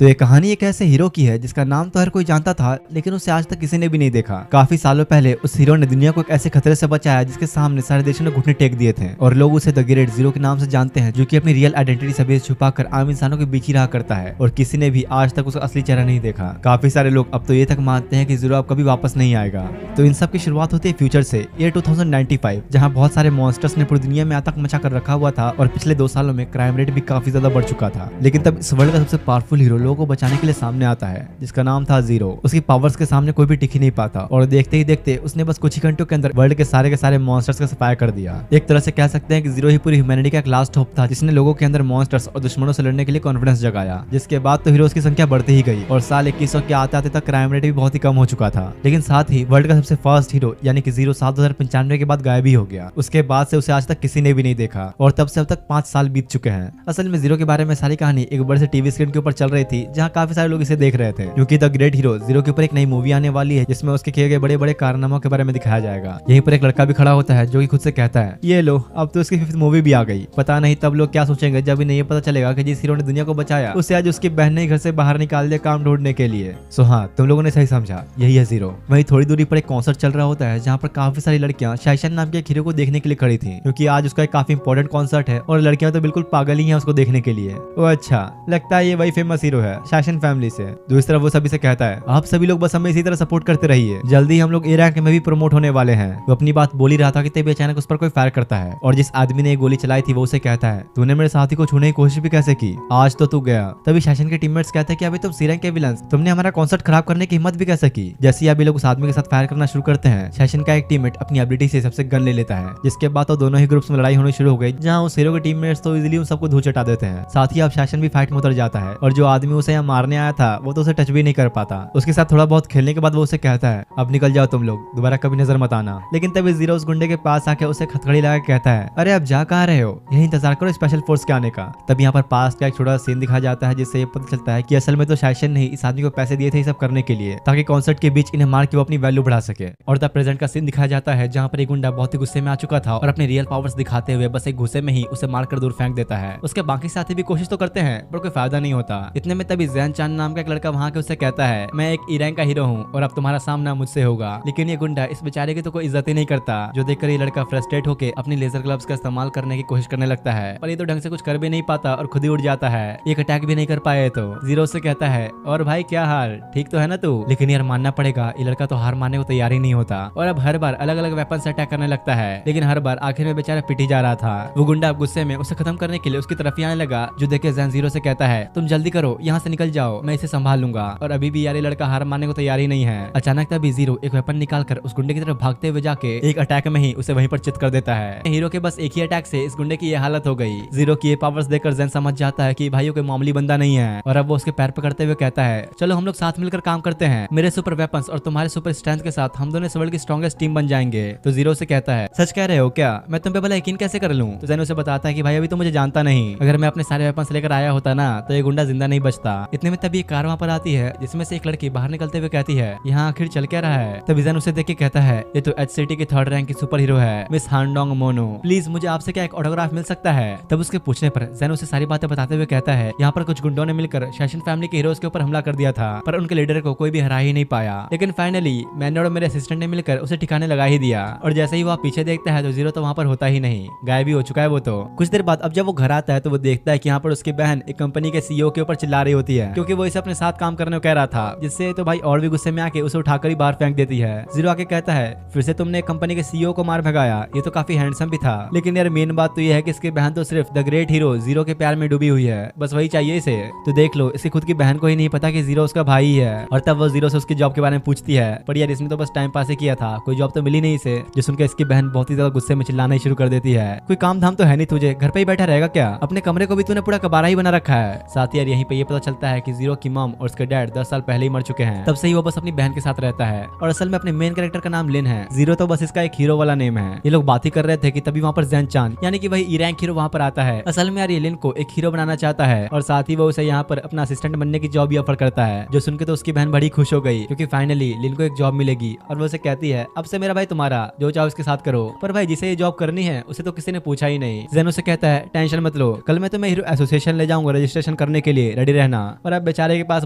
तो ये कहानी एक ऐसे हीरो की है जिसका नाम तो हर कोई जानता था, लेकिन उसे आज तक किसी ने भी नहीं देखा। काफी सालों पहले उस हीरो ने दुनिया को एक ऐसे खतरे से बचाया जिसके सामने सारे देशों ने घुटने टेक दिए थे, और लोग उसे द ग्रेट जीरो के नाम से जानते हैं, जो कि अपनी रियल आइडेंटिटी सभी छुपाकर आम इंसानों के बीच ही रहा करता है, और किसी ने भी आज तक उसका असली चेहरा नहीं देखा। काफी सारे लोग अब तो ये तक मानते हैं कि जीरो अब कभी वापस नहीं आएगा। तो इन सब की शुरुआत होती है फ्यूचर से, ईयर 2095, जहाँ बहुत सारे मॉन्स्टर्स ने पूरी दुनिया में आतंक मचा कर रखा हुआ था, और पिछले 2 सालों में क्राइम रेट भी काफी ज्यादा बढ़ चुका था। लेकिन तब इस वर्ल्ड का सबसे पावरफुल हीरो लोगों को बचाने के लिए सामने आता है, जिसका नाम था जीरो। उसकी पावर्स के सामने कोई भी टिक ही नहीं पाता, और देखते ही देखते उसने बस कुछ ही घंटों के अंदर वर्ल्ड के सारे मॉन्स्टर्स का सफाया कर दिया। एक तरह से कह सकते हैं कि जीरो ही पूरी ह्यूमैनिटी का एक लास्ट होप था, जिसने लोगों के अंदर मॉन्स्टर्स और दुश्मनों से लड़ने के लिए कॉन्फिडेंस जगाया। जिसके बाद तो हीरोज की संख्या बढ़ती ही गई, और साल 2100 के आते आते तक क्राइम रेट भी बहुत ही कम हो चुका था। लेकिन साथ ही वर्ल्ड का सबसे फर्स्ट हीरो यानी कि जीरो साल 2095 के बाद गायब ही हो गया। उसके बाद से उसे आज तक किसी ने भी नहीं देखा, और तब से अब तक 5 साल बीत चुके हैं। असल में जीरो के बारे में सारी कहानी एक बड़े से टीवी स्क्रीन के ऊपर चल रही थी, जहाँ काफी सारे लोग इसे देख रहे थे, क्योंकि द ग्रेट हीरो जीरो के ऊपर एक नई मूवी आने वाली है, जिसमें उसके किए गए बड़े बड़े कारनामों के बारे में दिखाया जाएगा। यहीं पर एक लड़का भी खड़ा होता है, जो कि खुद से कहता है, ये लो अब तो उसकी 5th मूवी भी आ गई। पता नहीं तब लोग क्या सोचेंगे जब इन्हें ये पता चलेगा कि जिस हीरो ने दुनिया को बचाया, उसे आज उसकी बहन ने घर से बाहर निकाल दिया काम ढूंढने के लिए। सो हाँ, तुम लोगों ने सही समझा, यही है जीरो। वहीं थोड़ी दूरी पर एक कॉन्सर्ट चल रहा होता है, जहाँ पर काफी सारी लड़कियां शाइशन नाम के एक हीरो को देखने के लिए खड़ी थी, क्योंकि आज उसका एक काफी इंपॉर्टेंट कॉन्सर्ट है, और लड़कियां तो बिल्कुल पागल ही हैं उसको देखने के लिए। ओ अच्छा, लगता है ये वही फेमस हीरो है शाइशन फैमिली से। दूसरी तरफ वो सभी से कहता है, आप सभी लोग बस हमें इसी तरह सपोर्ट करते रहिए, जल्दी हम लोग ए रैंक में भी प्रमोट होने वाले हैं। वो अपनी बात बोल ही रहा था कि तभी अचानक उस पर कोई फायर करता है, और जिस आदमी ने ये गोली चलाई थी वो उसे कहता है, तूने मेरे साथी को छूने की कोशिश भी कैसे की, आज तो तू गया। तभी शासन के टीममेट्स कहते हैं कि अभी तुम सी रैंक के विलन्स, तुमने हमारा कॉन्सर्ट खराब करने की हिम्मत भी कैसे की। जैसे ही अभी लोग उस आदमी के साथ फायर करना शुरू करते हैं, शासन का एक टीममेट अपनी एबिलिटी से सबसे गन ले लेता है, जिसके बाद तो दोनों ही ग्रुप्स में लड़ाई होनी शुरू हो गई, जहाँ उस हीरो के टीममेट्स तो इजीली उन सबको धूल चटा देते हैं। साथ ही अब शासन भी फाइट में उतर जाता है, और जो आदमी उसे यहाँ मारने आया था वो तो उसे टच भी नहीं कर पाता। उसके साथ थोड़ा बहुत खेलने के बाद वो उसे कहता है, अब निकल जाओ तुम लोग, दोबारा कभी नजर मत आना। लेकिन तभी जीरो उस गुंडे के पास आके उसे खतखड़ी लगा के कहता है, अरे अब जा कहाँ रहे हो, यही इंतजार करो स्पेशल फोर्स के आने का। तब यहाँ पर पास का एक छोटा सीन दिखा जाता है, जिससे ये पता चलता है कि असल में तो शासन ने इस आदमी को पैसे दिए थे ये सब करने के लिए, ताकि कॉन्सर्ट के बीच इन्हें मार के वो अपनी वैल्यू बढ़ा सके। और तब प्रेजेंट का सीन दिखाया जाता है, जहाँ पर एक गुंडा बहुत ही गुस्से में आ चुका था, और अपने रियल पावर्स दिखाते हुए बस एक गुस्से में ही उसे मारकर दूर फेंक देता है। उसके बाकी साथी भी कोशिश तो करते हैं, पर कोई फायदा नहीं होता। इतने में तभी जैन चांद नाम का एक लड़का वहाँ के उसे कहता है, मैं एक ई रैंक का हीरो हूँ, और अब तुम्हारा सामना मुझसे होगा। लेकिन ये गुंडा इस बेचारे की तो कोई इज्जत ही नहीं करता, जो देखकर ये लड़का फ्रस्ट्रेट होकर अपनी लेजर ग्लव्स का इस्तेमाल करने की कोशिश करने लगता है, पर ये तो ढंग से कुछ कर भी नहीं पाता और खुद ही उड़ जाता है। एक अटैक भी नहीं कर पाए तो जीरो से कहता है, और भाई क्या हाल, ठीक तो है ना तू। लेकिन यार मानना पड़ेगा, ये लड़का तो हार मानने को तैयार ही नहीं होता, और अब हर बार अलग अलग वेपन से अटैक करने लगता है। लेकिन हर बार आखिर में बेचारा पिट ही जा रहा था। वो गुंडा अब गुस्से में उसे खत्म करने के लिए उसकी तरफ ही आने लगा, जो देखे जैन जीरो से कहता है, तुम जल्दी करो, यहाँ से निकल जाओ, मैं इसे संभाल लूंगा। और अभी भी यार ये लड़का हार मानने को तैयार ही नहीं है। अचानक तभी जीरो एक वेपन निकालकर उस गुंडे की तरफ भागते हुए जाके एक अटैक में ही उसे वहीं पर चित कर देता है। हीरो के बस एक ही अटैक से इस गुंडे की ये हालत हो गई। जीरो की ये पावर्स देखकर जैन समझ जाता है कि भाइयों के मामूली बंदा नहीं है, और अब वो उसके पैर पकड़ते हुए कहता है, चलो हम लोग साथ मिलकर काम करते हैं, मेरे सुपर वेपन्स और तुम्हारे सुपर स्ट्रेंथ के साथ हम दोनों इस वर्ल्ड की स्ट्रॉन्गेस्ट टीम बन जाएंगे। तो जीरो से कहता है, सच कह रहे हो क्या, मैं तुम पे भला यकीन कैसे कर लूं। तो जैन उसे बताता है कि भाई अभी तो मुझे जानता नहीं, अगर मैं अपने सारे वेपन्स लेकर आया होता ना तो ये गुंडा जिंदा नहीं बचता। इतने में तभी एक कार वहाँ पर आती है, जिसमें से एक लड़की बाहर निकलते हुए कहती है, यहाँ आखिर चल क्या रहा है। तभी जैन उसे देख के कहता है, ये तो एच सिटी की 3rd रैंक की सुपर हीरो है, मिस हानडोंग मोनो, प्लीज मुझे आपसे क्या एक ऑटोग्राफ मिल सकता है। तब उसके पूछने पर जैन उसे सारी बातें बताते हुए कहता है, यहाँ पर कुछ गुंडों ने मिलकर शासन फैमिली के हीरोज के ऊपर हमला कर दिया था, पर उनके लीडर को कोई भी हरा ही नहीं पाया। लेकिन फाइनली मैंने और मेरे असिस्टेंट ने मिलकर उसे ठिकाने लगा ही दिया। और जैसे ही वो पीछे देखता है तो जीरो तो वहाँ पर होता ही नहीं, गायब ही हो चुका है वो तो। कुछ देर बाद अब जब वो घर आता है तो वो देखता है कि यहाँ पर उसकी बहन एक कंपनी के सीईओ के ऊपर चिल्ला रही होती है, क्योंकि वो इसे अपने साथ काम करने को कह रहा था, जिससे तो भाई और भी गुस्से में आके उसे उठाकर ही बाहर फेंक देती है। जीरो आके कहता है, फिर से तुमने कंपनी के सीईओ को मार भगाया, ये तो काफी हैंडसम भी था। लेकिन यार मेन बात तो ये है कि इसकी बहन तो सिर्फ द ग्रेट हीरो जीरो के प्यार में डूबी हुई है, बस वही चाहिए इसे। तो देख लो, इसकी खुद की बहन को ही नहीं पता कि जीरो उसका भाई है। और तब वो जीरो से उसकी जॉब के बारे में पूछती है, पर यार इसने तो बस टाइम पास ही किया था, कोई जॉब तो मिली नहीं इसे। जो सुनकर इसकी बहन बहुत ही ज्यादा गुस्से में चिल्लाना ही शुरू कर देती है, कोई काम धाम तो है नहीं तुझे, घर पे ही बैठा रहेगा क्या, अपने कमरे को भी तूने पूरा कबाड़ा ही बना रखा है। साथ ही यार यहीं पे ये पता चलता है कि जीरो की मॉम और उसके डैड 10 साल पहले ही मर चुके हैं। तब से ही वो बस अपनी बहन के साथ रहता है, और असल में अपने मेन कैरेक्टर का नाम लिन है, जीरो तो बस इसका एक हीरो वाला नेम है। ये लोग बात ही कर रहे थे कि तभी वहाँ पर जैन चांद यानी कि वही ई रैंक हीरो वहाँ पर आता है। असल में यार ये लिन को एक हीरो बनाना चाहता है, और साथ ही वो उसे यहाँ पर अपना असिस्टेंट बनने की जॉब भी ऑफर करता है, जो सुनकर तो उसकी बहन बड़ी खुश हो गई, क्योंकि फाइनली लिन को एक जॉब मिलेगी। और वो उसे कहती है, अब से मेरा भाई तुम्हारा, जो चाहो उसके साथ करो। पर भाई जिसे ये जॉब करनी है उसे तो किसी ने पूछा ही नहीं। जैन उसे कहता है, टेंशन मत लो, कल मैं तुम्हें हीरो एसोसिएशन ले जाऊंगा रजिस्ट्रेशन करने के लिए, रेडी रहना। और अब बेचारे के पास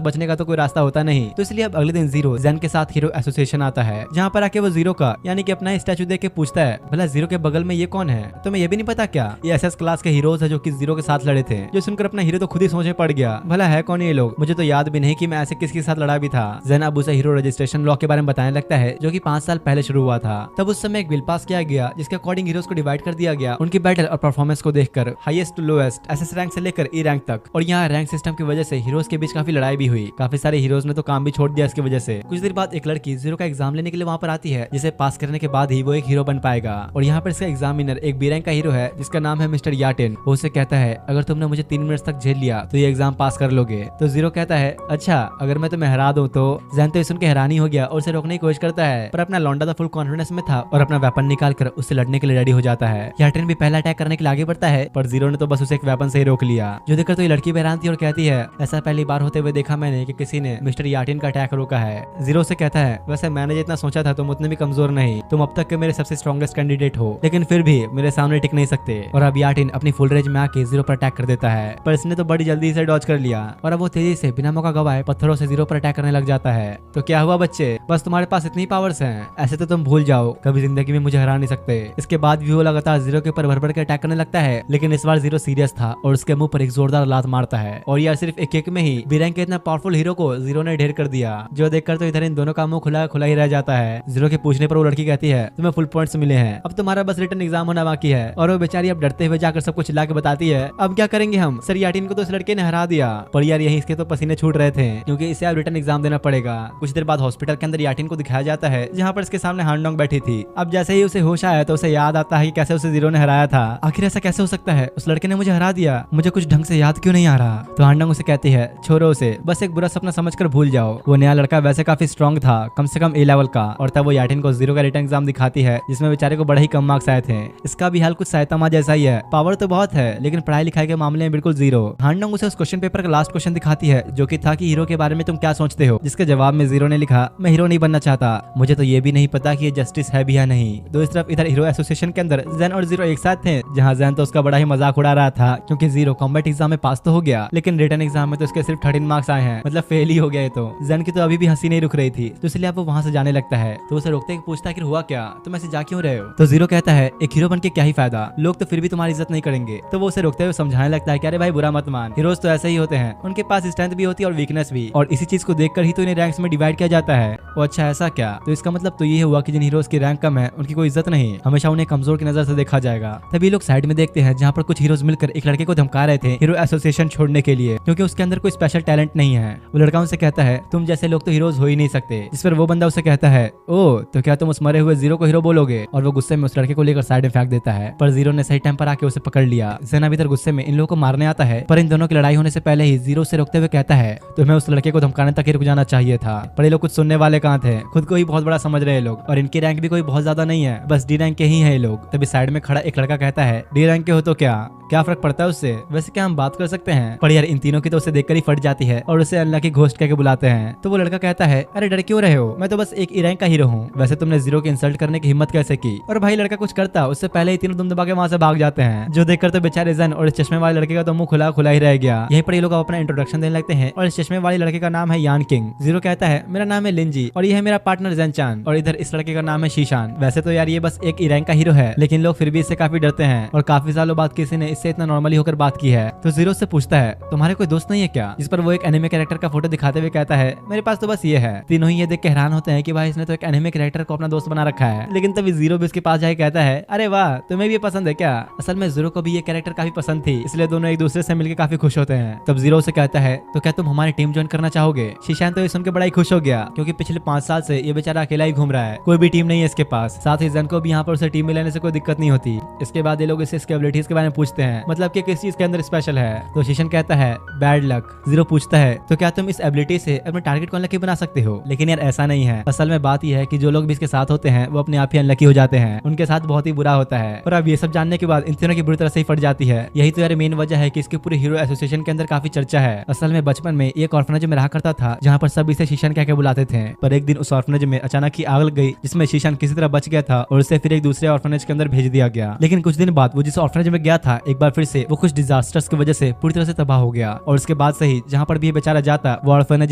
बचने का तो कोई रास्ता होता नहीं, तो इसलिए अब अगले दिन जीरो जैन के साथ हीरो एसोसिएशन आता है, जहाँ पर आके वो जीरो का यानी कि अपना स्टैचू देख के पूछता है, भला जीरो के बगल में ये कौन है? तुम्हें ये भी नहीं पता क्या? ये एसएस क्लास के हीरोज है जो कि जीरो के साथ लड़े थे। जो सुनकर अपना हीरो तो खुद ही सोच में पड़ गया, भला है कौन ये लोग? मुझे तो याद भी नहीं कि मैं ऐसे किसके साथ लड़ा भी था। जैन अब उसे हीरो रजिस्ट्रेशन लॉ के बारे में बताने लगता है, जो कि 5 साल पहले शुरू हुआ था। तब उस समय एक बिल पास किया गया जिसके अकॉर्डिंग हीरोज को डिवाइड कर दिया गया उनकी बैटल और परफॉर्मेंस को देखकर, highest to lowest, SS rank से लेकर ई रैंक तक। और यहाँ रैंक सिस्टम की वजह से हीरोज के बीच काफी लड़ाई भी हुई। काफी सारे हीरोज ने तो काम भी छोड़ दिया इसकी वजह से। कुछ देर बाद एक लड़की जीरो का एग्जाम लेने के लिए वहाँ पर आती है, जिसे पास करने के बाद ही वो एक हीरो बन पाएगा। और यहाँ पर इसका एग्जामिनर एक बी रैंक का हीरो है जिसका नाम है मिस्टर याटिन। वो उसे कहता है, अगर तुमने मुझे 3 मिनट तक झेल लिया तो ये एग्जाम पास कर लोगे। तो जीरो कहता है, अच्छा अगर मैं तुम्हें हरा दूं तो? जैन तो सुन के हैरानी हो गया और उसे रोकने की कोशिश करता है, पर अपना लौंडा तो फुल कॉन्फिडेंस में था और अपना वेपन निकाल कर उससे लड़ने के लिए रेडी हो जाता है। याटिन भी पहला अटैक करने के लिए आगे बढ़ता है, पर जीरो ने तो बस उसे एक वेपन से ही रोक लिया। जो देखकर तो ये लड़की हैरान थी और कहती है, ऐसा पहली बार होते हुए देखा मैंने कि किसी ने मिस्टर याटिन का अटैक रोका है। जीरो से कहता है, वैसे मैंने जितना सोचा था तुम उतने भी कमजोर नहीं, तुम अब तक के मेरे सबसे स्ट्रॉन्गेस्ट कैंडिडेट हो, लेकिन फिर भी मेरे सामने टिक नहीं सकते। और अब याटिन अपनी फुल रेंज में आके जीरो पर अटैक कर देता है, पर इसने तो बड़ी जल्दी से डॉज कर लिया और अब वो तेजी से बिना मौका गवाए पत्थरों से जीरो पर अटैक करने लग जाता है। तो क्या हुआ बच्चे, बस तुम्हारे पास इतनी पावर्स हैं? ऐसे तो तुम भूल जाओ, कभी जिंदगी में मुझे हरा नहीं सकते। इसके बाद भी वो लगातार जीरो के ऊपर भर के अटैक करने लगता है, लेकिन इस बार जीरो सीरियस था और उसके मुंह पर एक जोरदार लात मारता है। और यार सिर्फ एक किक में ही बी रैंक के इतना पावरफुल हीरो को जीरो ने ढेर कर दिया, जो देखकर तो इधर इन दोनों का मुंह खुला खुला ही रह जाता है। जीरो के पूछने पर वो लड़की कहती है, तुम्हें फुल पॉइंट्स मिले हैं, अब तुम्हारा बस रिटर्न एग्जाम होना बाकी है। और वो बेचारी अब डरते हुए जाकर सब कुछ ला के बताती है, अब क्या करेंगे हम? सर याटिन को तो इस लड़के ने हरा दिया, पर यार यही इसके तो पसीने छूट रहे थे क्योंकि इसे अब रिटर्न एग्जाम देना पड़ेगा। कुछ देर बाद हॉस्पिटल के अंदर याटिन को दिखाया जाता है, जहाँ पर इसके सामने हांडोंग बैठी थी। अब जैसे ही उसे होश आया तो उसे याद आता है कि कैसे उसे जीरो ने हराया था। आखिर ऐसा कैसे हो सकता है? उस लड़के ने मुझे हरा दिया, मुझे कुछ ढंग से याद क्यों नहीं आ रहा? तो हांडोंग उसे कहती है, छोड़ो उसे, बस एक बुरा सपना समझकर भूल जाओ। वो नया लड़का वैसे काफी स्ट्रॉन्ग था, कम से कम ए लेवल का। और तब वो याटिन को जीरो का रिटर्न एग्जाम दिखाती है, जिसमें बेचारे को बड़े ही कम मार्क्स आए थे। इसका भी हाल कुछ साइतामा जैसा ही है, पावर तो बहुत है लेकिन पढ़ाई लिखाई के मामले में बिल्कुल जीरो। हांडोंग उसे उस क्वेश्चन पेपर का लास्ट क्वेश्चन दिखाती है, जो कि था कि हीरो के बारे में तुम क्या सोचते हो, जिसके जवाब में जीरो ने लिखा, मैं हीरो नहीं बनना चाहता, मुझे तो ये भी नहीं पता कि ये जस्टिस है भी या नहीं। तो इस तरफ इधर हीरो एसोसिएशन के अंदर जैन और जीरो एक साथ थे, जहाँ जैन तो उसका बड़ा ही मजाक उड़ा रहा था क्योंकि जीरो कॉम्बैट एग्जाम में पास तो हो गया, लेकिन रिटर्न एग्जाम में तो उसके सिर्फ 13 मार्क्स आए हैं, मतलब फेल ही हो गए। तो जैन की तो अभी भी हंसी नहीं रुक रही थी, तो इसलिए अब वो वहाँ से जाने लगता है। तो उसे रोकते पूछता है कि हुआ क्या, तुम ऐसे जा क्यों रहे हो? तो जीरो कहता है, एक हीरो बन के क्या ही फायदा, लोग तो फिर भी तुम्हारी इज्जत नहीं करेंगे। तो वो उसे रोकते हुए समझाने लगता है कि अरे भाई बुरा मत मान, हीरोज तो ऐसे ही होते हैं, उनके पास स्ट्रेंथ भी होती है और वीकनेस भी, और इसी चीज को देखकर ही तो इन्हें रैंक्स में डिवाइड किया जाता है। वो अच्छा ऐसा क्या? तो इसका मतलब तो ये हुआ कि जिन हीरोज की रैंक कम है उनकी कोई इज्जत नहीं, हमेशा उन्हें कमजोर की नजर से देखा जाएगा। तभी लोग साइड में देखते हैं, जहाँ पर कुछ हीरोज मिलकर एक लड़के को धमका रहे थे हीरो एसोसिएशन छोड़ने के लिए, क्योंकि उसके अंदर कोई स्पेशल टैलेंट नहीं है। वो लड़का उनसे कहता है, तुम जैसे लोग तो हीरोज हो ही नहीं सकते। जिस पर वो बंदा उसे कहता है, ओ तो क्या तुम उस मरे हुए जीरो को हीरो बोलोगे? और वो गुस्से में उस लड़के को लेकर साइड में फेंक देता है, पर जीरो ने सही टाइम पर आके उसे पकड़ लिया। जैन अभी इधर गुस्से में इन लोगों को मारने आता है, पर इन दोनों की लड़ाई होने से पहले ही जीरो से रोकते हुए कहता है, तुम्हें उस लड़के को धमकाने तक ही रुक जाना चाहिए था। पर ये लोग कुछ सुनने वाले कहाँ थे, खुद को ही बहुत बड़ा समझ रहे हैं लोग, और इनकी रैंक भी कोई बहुत ज्यादा नहीं है, बस डी रैंक के ही है ये लोग। तभी साइड में खड़ा एक लड़का कहता है, डी रैंक के हो तो क्या फर्क पड़ता है उससे, वैसे क्या हम बात कर सकते हैं? पर यार इन तीनों की तो उसे देखकर ही फट जाती है और उसे अल्लाह की घोस्ट कह के बुलाते हैं। तो वो लड़का कहता है, अरे डर क्यों रहे हो, मैं तो बस एक ई रैंक का हीरो हूँ, वैसे तुमने जीरो की इंसल्ट करने की हिम्मत कैसे की? और भाई लड़का कुछ करता उससे पहले ही तीनों दुम दबा के वहाँ से भाग जाते हैं, जो देखकर तो बेचारे जैन और इस चश्मे वाले लड़के का तो मुंह खुला खुला ही रह गया। यहीं पर ये लोग अपना इंट्रोडक्शन देने लगते हैं, और इस चश्मे वाले लड़के का नाम है यान किंग। जीरो कहता है, मेरा नाम है लिंजी और ये है मेरा पार्टनर जैन चान, और इधर इस लड़के का नाम है शीशान। वैसे तो यार ये बस एक ई रैंक का हीरो है, लेकिन लोग फिर भी इससे काफी डरते हैं, और काफी सालों बाद किसी ने इससे इतना नॉर्मली होकर बात की है। तो जीरो से पूछता है, तुम्हारे कोई दोस्त नहीं है क्या? जिस पर वो एक एनिमे कैरेक्टर का फोटो दिखाते हुए कहता है, मेरे पास तो बस ये है। तीनों ही ये देख के हैरान होते हैं कि भाई इसने तो एक एनिमे कैरेक्टर को अपना दोस्त बना रखा है। लेकिन तभी जीरो भी उसके पास जाके कहता है, अरे वाह तुम्हें भी ये पसंद है क्या? असल में जीरो को भी ये कैरेक्टर काफी पसंद थी, इसलिए दोनों एक दूसरे से मिलकर काफी खुश होते हैं। तब जीरो से कहता है, तो क्या तुम हमारी टीम ज्वाइन करना चाहोगे? शीशान तो ये सुनकर बड़ा ही खुश हो गया, क्योंकि पिछले 5 साल से ये बेचारा अकेला ही घूम रहा है, कोई भी टीम नहीं है इसके पास। साथ ही जैन को भी यहाँ पर उसे टीम में लेने से कोई दिक्कत नहीं होती। इसके बाद ये लोग इससे इसके एबिलिटीज के बारे में पूछते हैं, मतलब कि किस चीज के अंदर स्पेशल है। तो शीशान कहता है, बैड लक। जीरो पूछता है, तो क्या तुम इस एबिलिटी से अपने टारगेट को अनलकी बना सकते हो? लेकिन यार ऐसा नहीं है, असल में बात यह है कि जो लोग भी इसके साथ होते हैं वो अपने आप ही अनलकी हो जाते हैं, उनके साथ बहुत ही बुरा होता है। और अब ये सब जानने के बाद इन तीनों की बुरी तरह से ही फट जाती है। यही तो यार मेन वजह है कि इसके पूरे हीरो एसोसिएशन के अंदर काफी चर्चा है। असल में बचपन में एक ऑर्फनेज में रहा करता था, जहाँ पर सब इसे शीशान कह के बुलाते थे, पर एक दिन उस ऑर्फनेज में अचानक ही आग लग गई, जिसमें शीशान किसी तरह बच गया था और उसे फिर एक दूसरे ऑर्फनेज के अंदर भेज दिया गया। लेकिन कुछ दिन बाद वो जिस ऑर्फनेज में गया था, एक बार फिर से वो कुछ डिजास्टर्स की वजह से पूरी तरह से तबाह हो गया। और उसके बाद से ही जहाँ पर भी बेचारा जाता वो ऑर्फनेज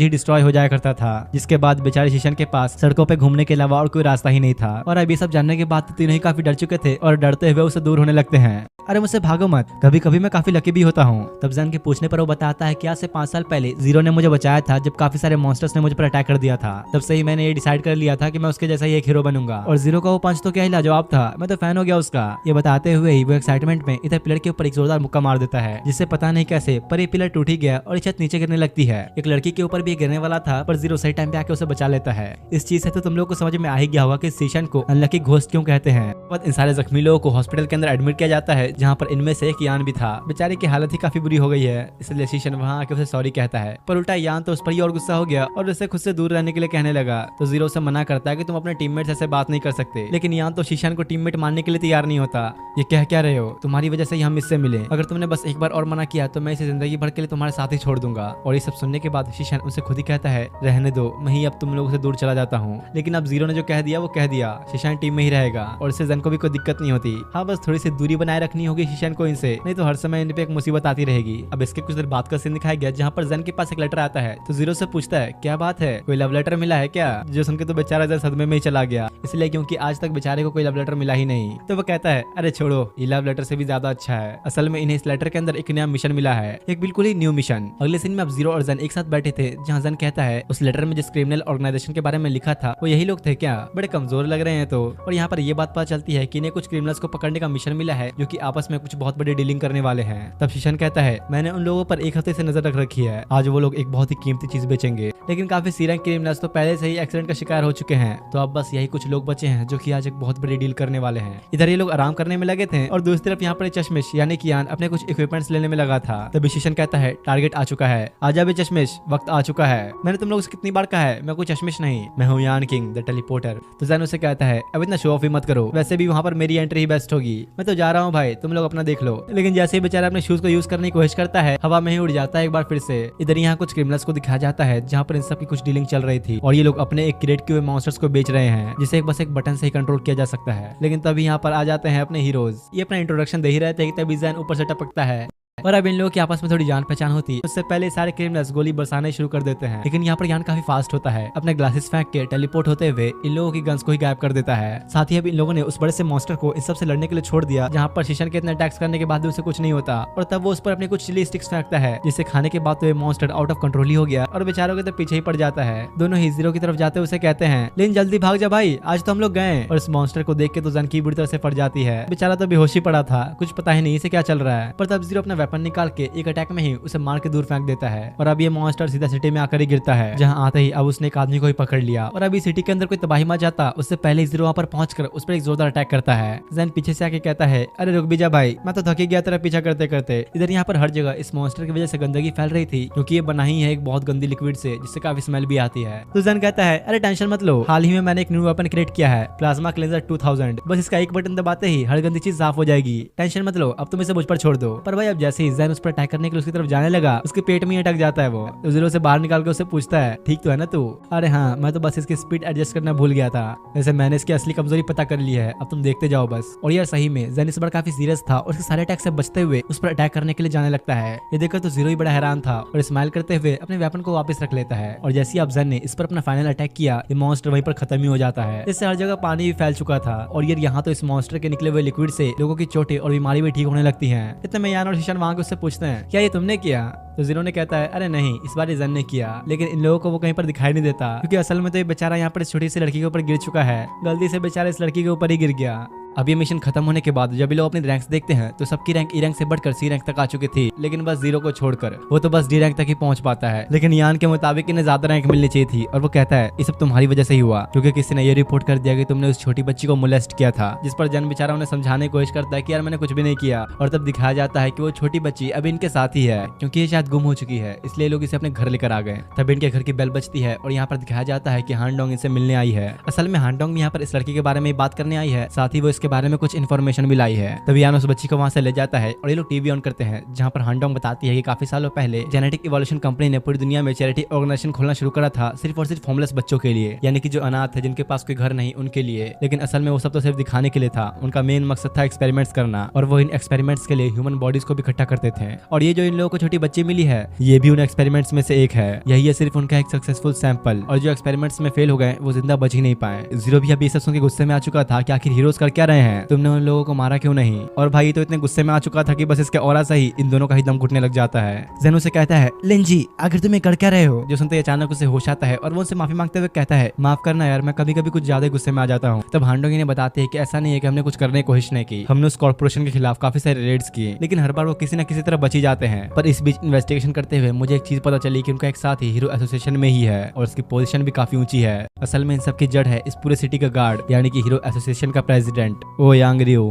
ही डिस्ट्रॉय हो जाया करता था, जिसके बाद बेचारे शीशन के पास सड़कों पे घूमने के अलावा और कोई रास्ता ही नहीं था। और अब ये सब जानने के बाद तीनों ही काफी डर चुके थे और डरते हुए उसे दूर होने लगते हैं। अरे मुझसे भागो मत, कभी कभी मैं काफी लकी भी होता हूँ। तब जैन के पूछने पर वो बताता है कि आज से 5 साल पहले जीरो ने मुझे बचाया था जब काफी सारे मॉन्स्टर्स ने मुझे पर अटैक कर दिया था। तब से ही मैंने ये डिसाइड कर लिया था कि मैं उसके जैसा ही एक हीरो बनूंगा। और जीरो का वो पंच तो क्या ही लाजवाब था, मैं तो फैन हो गया उसका। ये बताते हुए ही वो एक्साइटमेंट में इधर पिलर के ऊपर एक जोरदार मुक्का मार देता है, जिससे पता नहीं कैसे पर ये पिलर टूट ही गया और छत नीचे गिरने लगती है। एक लड़की के ऊपर भी गिरने वाला था पर जीरो सही टाइम पे आके उसे बचा लेता है। इस चीज से तो तुम लोग को समझ में आ ही गया होगा कि शीशन को अनलकी घोस्ट क्यों कहते हैं। इन सारे जख्मी लोगों को हॉस्पिटल के अंदर एडमिट किया जाता है, जहाँ पर इनमें से एक यान भी था। बेचारे की हालत ही काफी बुरी हो गई है, इसलिए शीशन वहाँ आके उसे सॉरी कहता है। पर उल्टा यान तो उस पर ही और गुस्सा हो गया और उसे खुद से दूर रहने के लिए कहने लगा। तो जीरो उसे मना करता है कि तुम अपने टीममेट से बात नहीं कर सकते, लेकिन यान तो शीशन को टीममेट मानने के लिए तैयार नहीं होता। ये कह क्या रहे हो, तुम्हारी वजह से ही हम इससे मिले, अगर तुमने बस एक बार और मना किया तो मैं इसे जिंदगी भर के लिए तुम्हारे साथ ही छोड़ दूंगा। और ये सब सुनने के बाद शीशन उसे खुद ही कहता है रहने दो, मैं ही अब तुम लोगों से दूर चला जाता हूँ। लेकिन अब जीरो ने जो कह दिया वो कह दिया, शीशन टीम में ही रहेगा और इससे जन को भी कोई दिक्कत नहीं होती। हाँ बस थोड़ी सी दूरी बनाए रखनी होगी शीशन को इनसे, नहीं तो हर समय इन पे एक मुसीबत आती रहेगी। अब इसके कुछ देर बाद का सीन दिखाया गया जहाँ पर जन के पास एक लेटर आता है। तो जीरो से पूछता है क्या बात है, कोई लव लेटर मिला है क्या? जो सुन के तो बेचारा जन सदमे में ही चला गया, इसलिए क्योंकि आज तक बेचारे को कोई लव लेटर मिला ही नहीं। तो वो कहता है अरे छोड़ो, ये लव लेटर से भी ज्यादा अच्छा है। असल में इन्हें इस लेटर के अंदर एक नया मिशन मिला है, एक बिल्कुल ही न्यू मिशन। अगले सीन में अब जीरो और जन एक साथ बैठे थे, जहाँ जन कहता है उस लेटर में जिस क्रिमिनल ऑर्गेनाइजेशन के बारे में लिखा था वो यही लोग थे क्या? बड़े कमजोर लग रहे हैं तो। और यहाँ पर ये बात पता चलती है कि इन्हें कुछ क्रिमिनल्स को पकड़ने का मिशन मिला है जो कि आपस में कुछ बहुत बड़ी डीलिंग करने वाले हैं। तब शीशन कहता है मैंने उन लोगों पर एक हफ्ते से नजर रख रखी है, आज वो लोग एक बहुत ही कीमती चीज बेचेंगे। लेकिन काफी सीरियस क्रिमिनल्स तो पहले से ही एक्सीडेंट का शिकार हो चुके हैं, तो अब बस यही कुछ लोग बचे हैं जो कि आज एक बहुत बड़ी डील करने वाले हैं। इधर ये लोग आराम करने में लगे थे और दूसरी तरफ यहाँ पर चश्मिश यानी कि यान अपने कुछ इक्विपमेंट्स लेने में लगा था। तभी शीशन कहता है टारगेट आ चुका है, आजा भी चश्मिश, वक्त आ चुका है। मैंने तुम लोग से कितनी बार कहा है मैं कोई चश्मिश नहीं, मैं हूँ यान किंग द टेलीपोर्टर। तो जैन उसे कहता है अब इतना शो ऑफ ही मत करो, वैसे भी वहाँ पर मेरी एंट्री ही बेस्ट होगी, मैं तो जा रहा हूँ भाई, तुम लोग अपना देख लो। लेकिन जैसे ही बेचारा अपने शूज को यूज करने की कोशिश करता है हवा में ही उड़ जाता है एक बार फिर से। इधर यहाँ कुछ क्रिमिनल्स को दिखाया जाता है जहाँ पर इन सब की कुछ डीलिंग चल रही थी और ये लोग अपने एक क्रिएट किए हुए मॉन्स्टर्स को बेच रहे हैं, जिसे बस एक बटन से ही कंट्रोल किया जा सकता है। लेकिन तभी यहाँ पर आ जाते हैं अपने हीरोज। ये अपना इंट्रोडक्शन दे ही रहे थे कि तभी जैन ऊपर से टपकता है और अब इन लोगों की आपस में थोड़ी जान पहचान होती। उससे पहले सारे क्रिमिनल्स गोली बरसाने शुरू कर देते हैं, लेकिन यहाँ पर यान काफी फास्ट होता है, अपने ग्लासेस फेंक के टेलीपोर्ट होते हुए इन लोगों की गन्स को ही गायब कर देता है। साथ ही अब इन लोगों ने उस बड़े से मॉन्स्टर को इन सब से लड़ने के लिए छोड़ दिया, जहाँ पर शीशन के इतने अटैक्स करने के बाद भी उसे कुछ नहीं होता। और तब वो उस पर अपने कुछ चिली स्टिक्स फेंकता है, जिसे खाने के बाद तो ये मॉन्स्टर आउट ऑफ कंट्रोल ही हो गया और बेचारों के तो पीछे ही पड़ जाता है। दोनों ही जीरो की तरफ जाते उसे कहते हैं लेकिन जल्दी भाग जा भाई, आज तो हम लोग गए। और इस मॉन्स्टर को देख के तो जन की बुरी तरह से फट जाती है, बेचारा तो बेहोशी पड़ा था, कुछ पता ही नहीं इसे क्या चल रहा है। पर तब जीरो अपना वेपन निकाल के एक अटैक में ही उसे मार के दूर फेंक देता है और अब ये मॉन्स्टर सीधा सिटी में आकर ही गिरता है, जहाँ आते ही अब उसने एक आदमी को ही पकड़ लिया। और अभी सिटी के अंदर कोई तबाही मच जाता उससे पहले जीरो वहाँ पर पहुंचकर उस पर एक जोरदार अटैक करता है। जैन पीछे से आके कहता है अरे रुक भी जा भाई, मैं तो थकी गया तेरा पीछा करते करते। इधर यहाँ पर हर जगह इस मॉन्स्टर की वजह से गंदगी फैल रही थी, क्योंकि ये बना ही है एक बहुत गंदी लिक्विड से, जिससे काफी स्मेल भी आती है। तो जैन कहता है अरे टेंशन मत लो, हाल ही में मैंने एक न्यू वेपन क्रिएट किया है, प्लाज्मा क्लेंजर 2000, बस इसका एक बटन दबाते ही हर गंदी चीज साफ हो जाएगी, टेंशन मत लो, अब तुम इसे मुझ पर छोड़ दो। पर भाई अब जैसे ही जैन उस पर अटैक करने के लिए उसकी तरफ जाने लगा, उसके पेट में अटक जाता है वो। तो जीरो से बाहर निकाल के उसे पूछता है ठीक तो है ना तू? अरे हाँ, मैं तो बस इसकी स्पीड एडजस्ट करना भूल गया था, वैसे मैंने इसकी असली कमजोरी पता कर ली है, अब तुम देखते जाओ बस। और यार सही में जैन इस बार काफी सीरियस था और उसके सारे अटैक से बचते हुए उस पर अटैक करने के लिए जाने लगता है। ये देखकर तो जीरो ही बड़ा हैरान था और स्माइल करते हुए अपने वेपन को वापस रख लेता है। और जैसे ही अब जैन ने इस पर अपना फाइनल अटैक किया, ये मॉन्स्टर वहीं पर खत्म ही हो जाता है। इससे हर जगह पानी भी फैल चुका था और यार यहाँ तो इस मॉन्स्टर के निकले हुए लिक्विड से लोगों की चोटें और बीमारी भी ठीक होने लगती है। इतने में यान और शीशन वहां के उससे पूछते हैं क्या ये तुमने किया? तो जीरो ने कहता है अरे नहीं, इस बार जैन ने किया, लेकिन इन लोगों को वो कहीं पर दिखाई नहीं देता, क्योंकि असल में तो ये बेचारा यहाँ पर इस छोटी सी लड़की के ऊपर गिर चुका है, गलती से बेचारा इस लड़की के ऊपर ही गिर गया। अब ये मिशन खत्म होने के बाद जब ये लोग अपनी रैंक्स देखते हैं तो सबकी रैंक ई रैंक से बढ़कर सी रैंक तक आ चुकी थी, लेकिन बस जीरो को छोड़कर, वो तो बस डी रैंक तक ही पहुंच पाता है। लेकिन यान के मुताबिक इन्हें ज्यादा रैंक मिलनी चाहिए थी और वो कहता है ये सब तुम्हारी वजह से ही हुआ, क्योंकि किसी ने ये रिपोर्ट कर दिया कि तुमने उस छोटी बच्ची को मोलेस्ट किया था। जिस पर जन बेचारा उन्हें समझाने की कोशिश करता है कि यार मैंने कुछ भी नहीं किया, और तब दिखाया जाता है कि वो छोटी बच्ची अभी इनके साथ ही है, क्योंकि ये शायद गुम हो चुकी है, इसलिए लोग इसे अपने घर लेकर आ गए। तब इनके घर की बेल बजती है और यहाँ पर दिखाया जाता है कि हानडोंग इनसे मिलने आई है। असल में हानडोंग यहाँ पर इस लड़की के बारे में बात करने आई है, साथ ही वो इसके उसके बारे में कुछ इन्फॉर्मेशन भी लाई है। तभी यान उस बच्ची को वहां से ले जाता है और ये लोग टीवी ऑन करते हैं, जहाँ पर हांडोंग बताती है कि काफी सालों पहले जेनेटिक इवोल्यूशन कंपनी ने पूरी दुनिया में चैरिटी ऑर्गेनाइजेशन खोलना शुरू करा था, सिर्फ और सिर्फ होमलेस बच्चों के लिए, यानी कि जो अनाथ है, जिनके पास कोई घर नहीं, उनके लिए। लेकिन असल में वो सब तो सिर्फ दिखाने के लिए था। उनका मेन मकसद था एक्सपेरिमेंट्स करना, और वो इन एक्सपेरिमेंट्स के लिए ह्यूमन बॉडीज को भी इकट्ठा करते थे। और ये जो इन लोगों को छोटी बच्ची मिली है, ये भी उन एक्सपेरिमेंट्स में से एक है। यही है सिर्फ उनका एक सक्सेसफुल सैंपल, और जो एक्सपेरिमेंट्स में फेल हो गए वो जिंदा बच ही नहीं पाए। जीरो भी अभी सब सुन के गुस्से में आ चुका था कि आखिर हीरोज कर क्या रहे हैं, तुमने उन लोगों को मारा क्यों नहीं। और भाई तो इतने गुस्से में आ चुका था कि बस इसके ऑरा से ही इन दोनों का ही दम घुटने लग जाता है। जेन से कहता है, लिंजी आखिर तुम ये कर क्या रहे हो। जो सुनते ही अचानक उसे होश आता है और वो उनसे माफी मांगते हुए कहता है, माफ करना यार, मैं कभी कभी कुछ ज्यादा गुस्से में आ जाता हूँ। तब हांडोंग इन्हें बताते हैं कि ऐसा नहीं है कि हमने कुछ करने की कोशिश नहीं की, हमने उस कॉर्पोरेशन के खिलाफ काफी सारे रेड्स किए, लेकिन हर बार वो किसी न किसी तरह बच ही जाते हैं। पर इस बीच इन्वेस्टिगेशन करते हुए मुझे एक चीज पता चली कि उनका एक साथी हीरो एसोसिएशन में ही है, और उसकी पोजीशन भी काफी ऊंची है। असल में इन सब की जड़ है इस पूरे सिटी का गार्ड, यानी कि हीरो एसोसिएशन का प्रेसिडेंट ओ यांग रियो।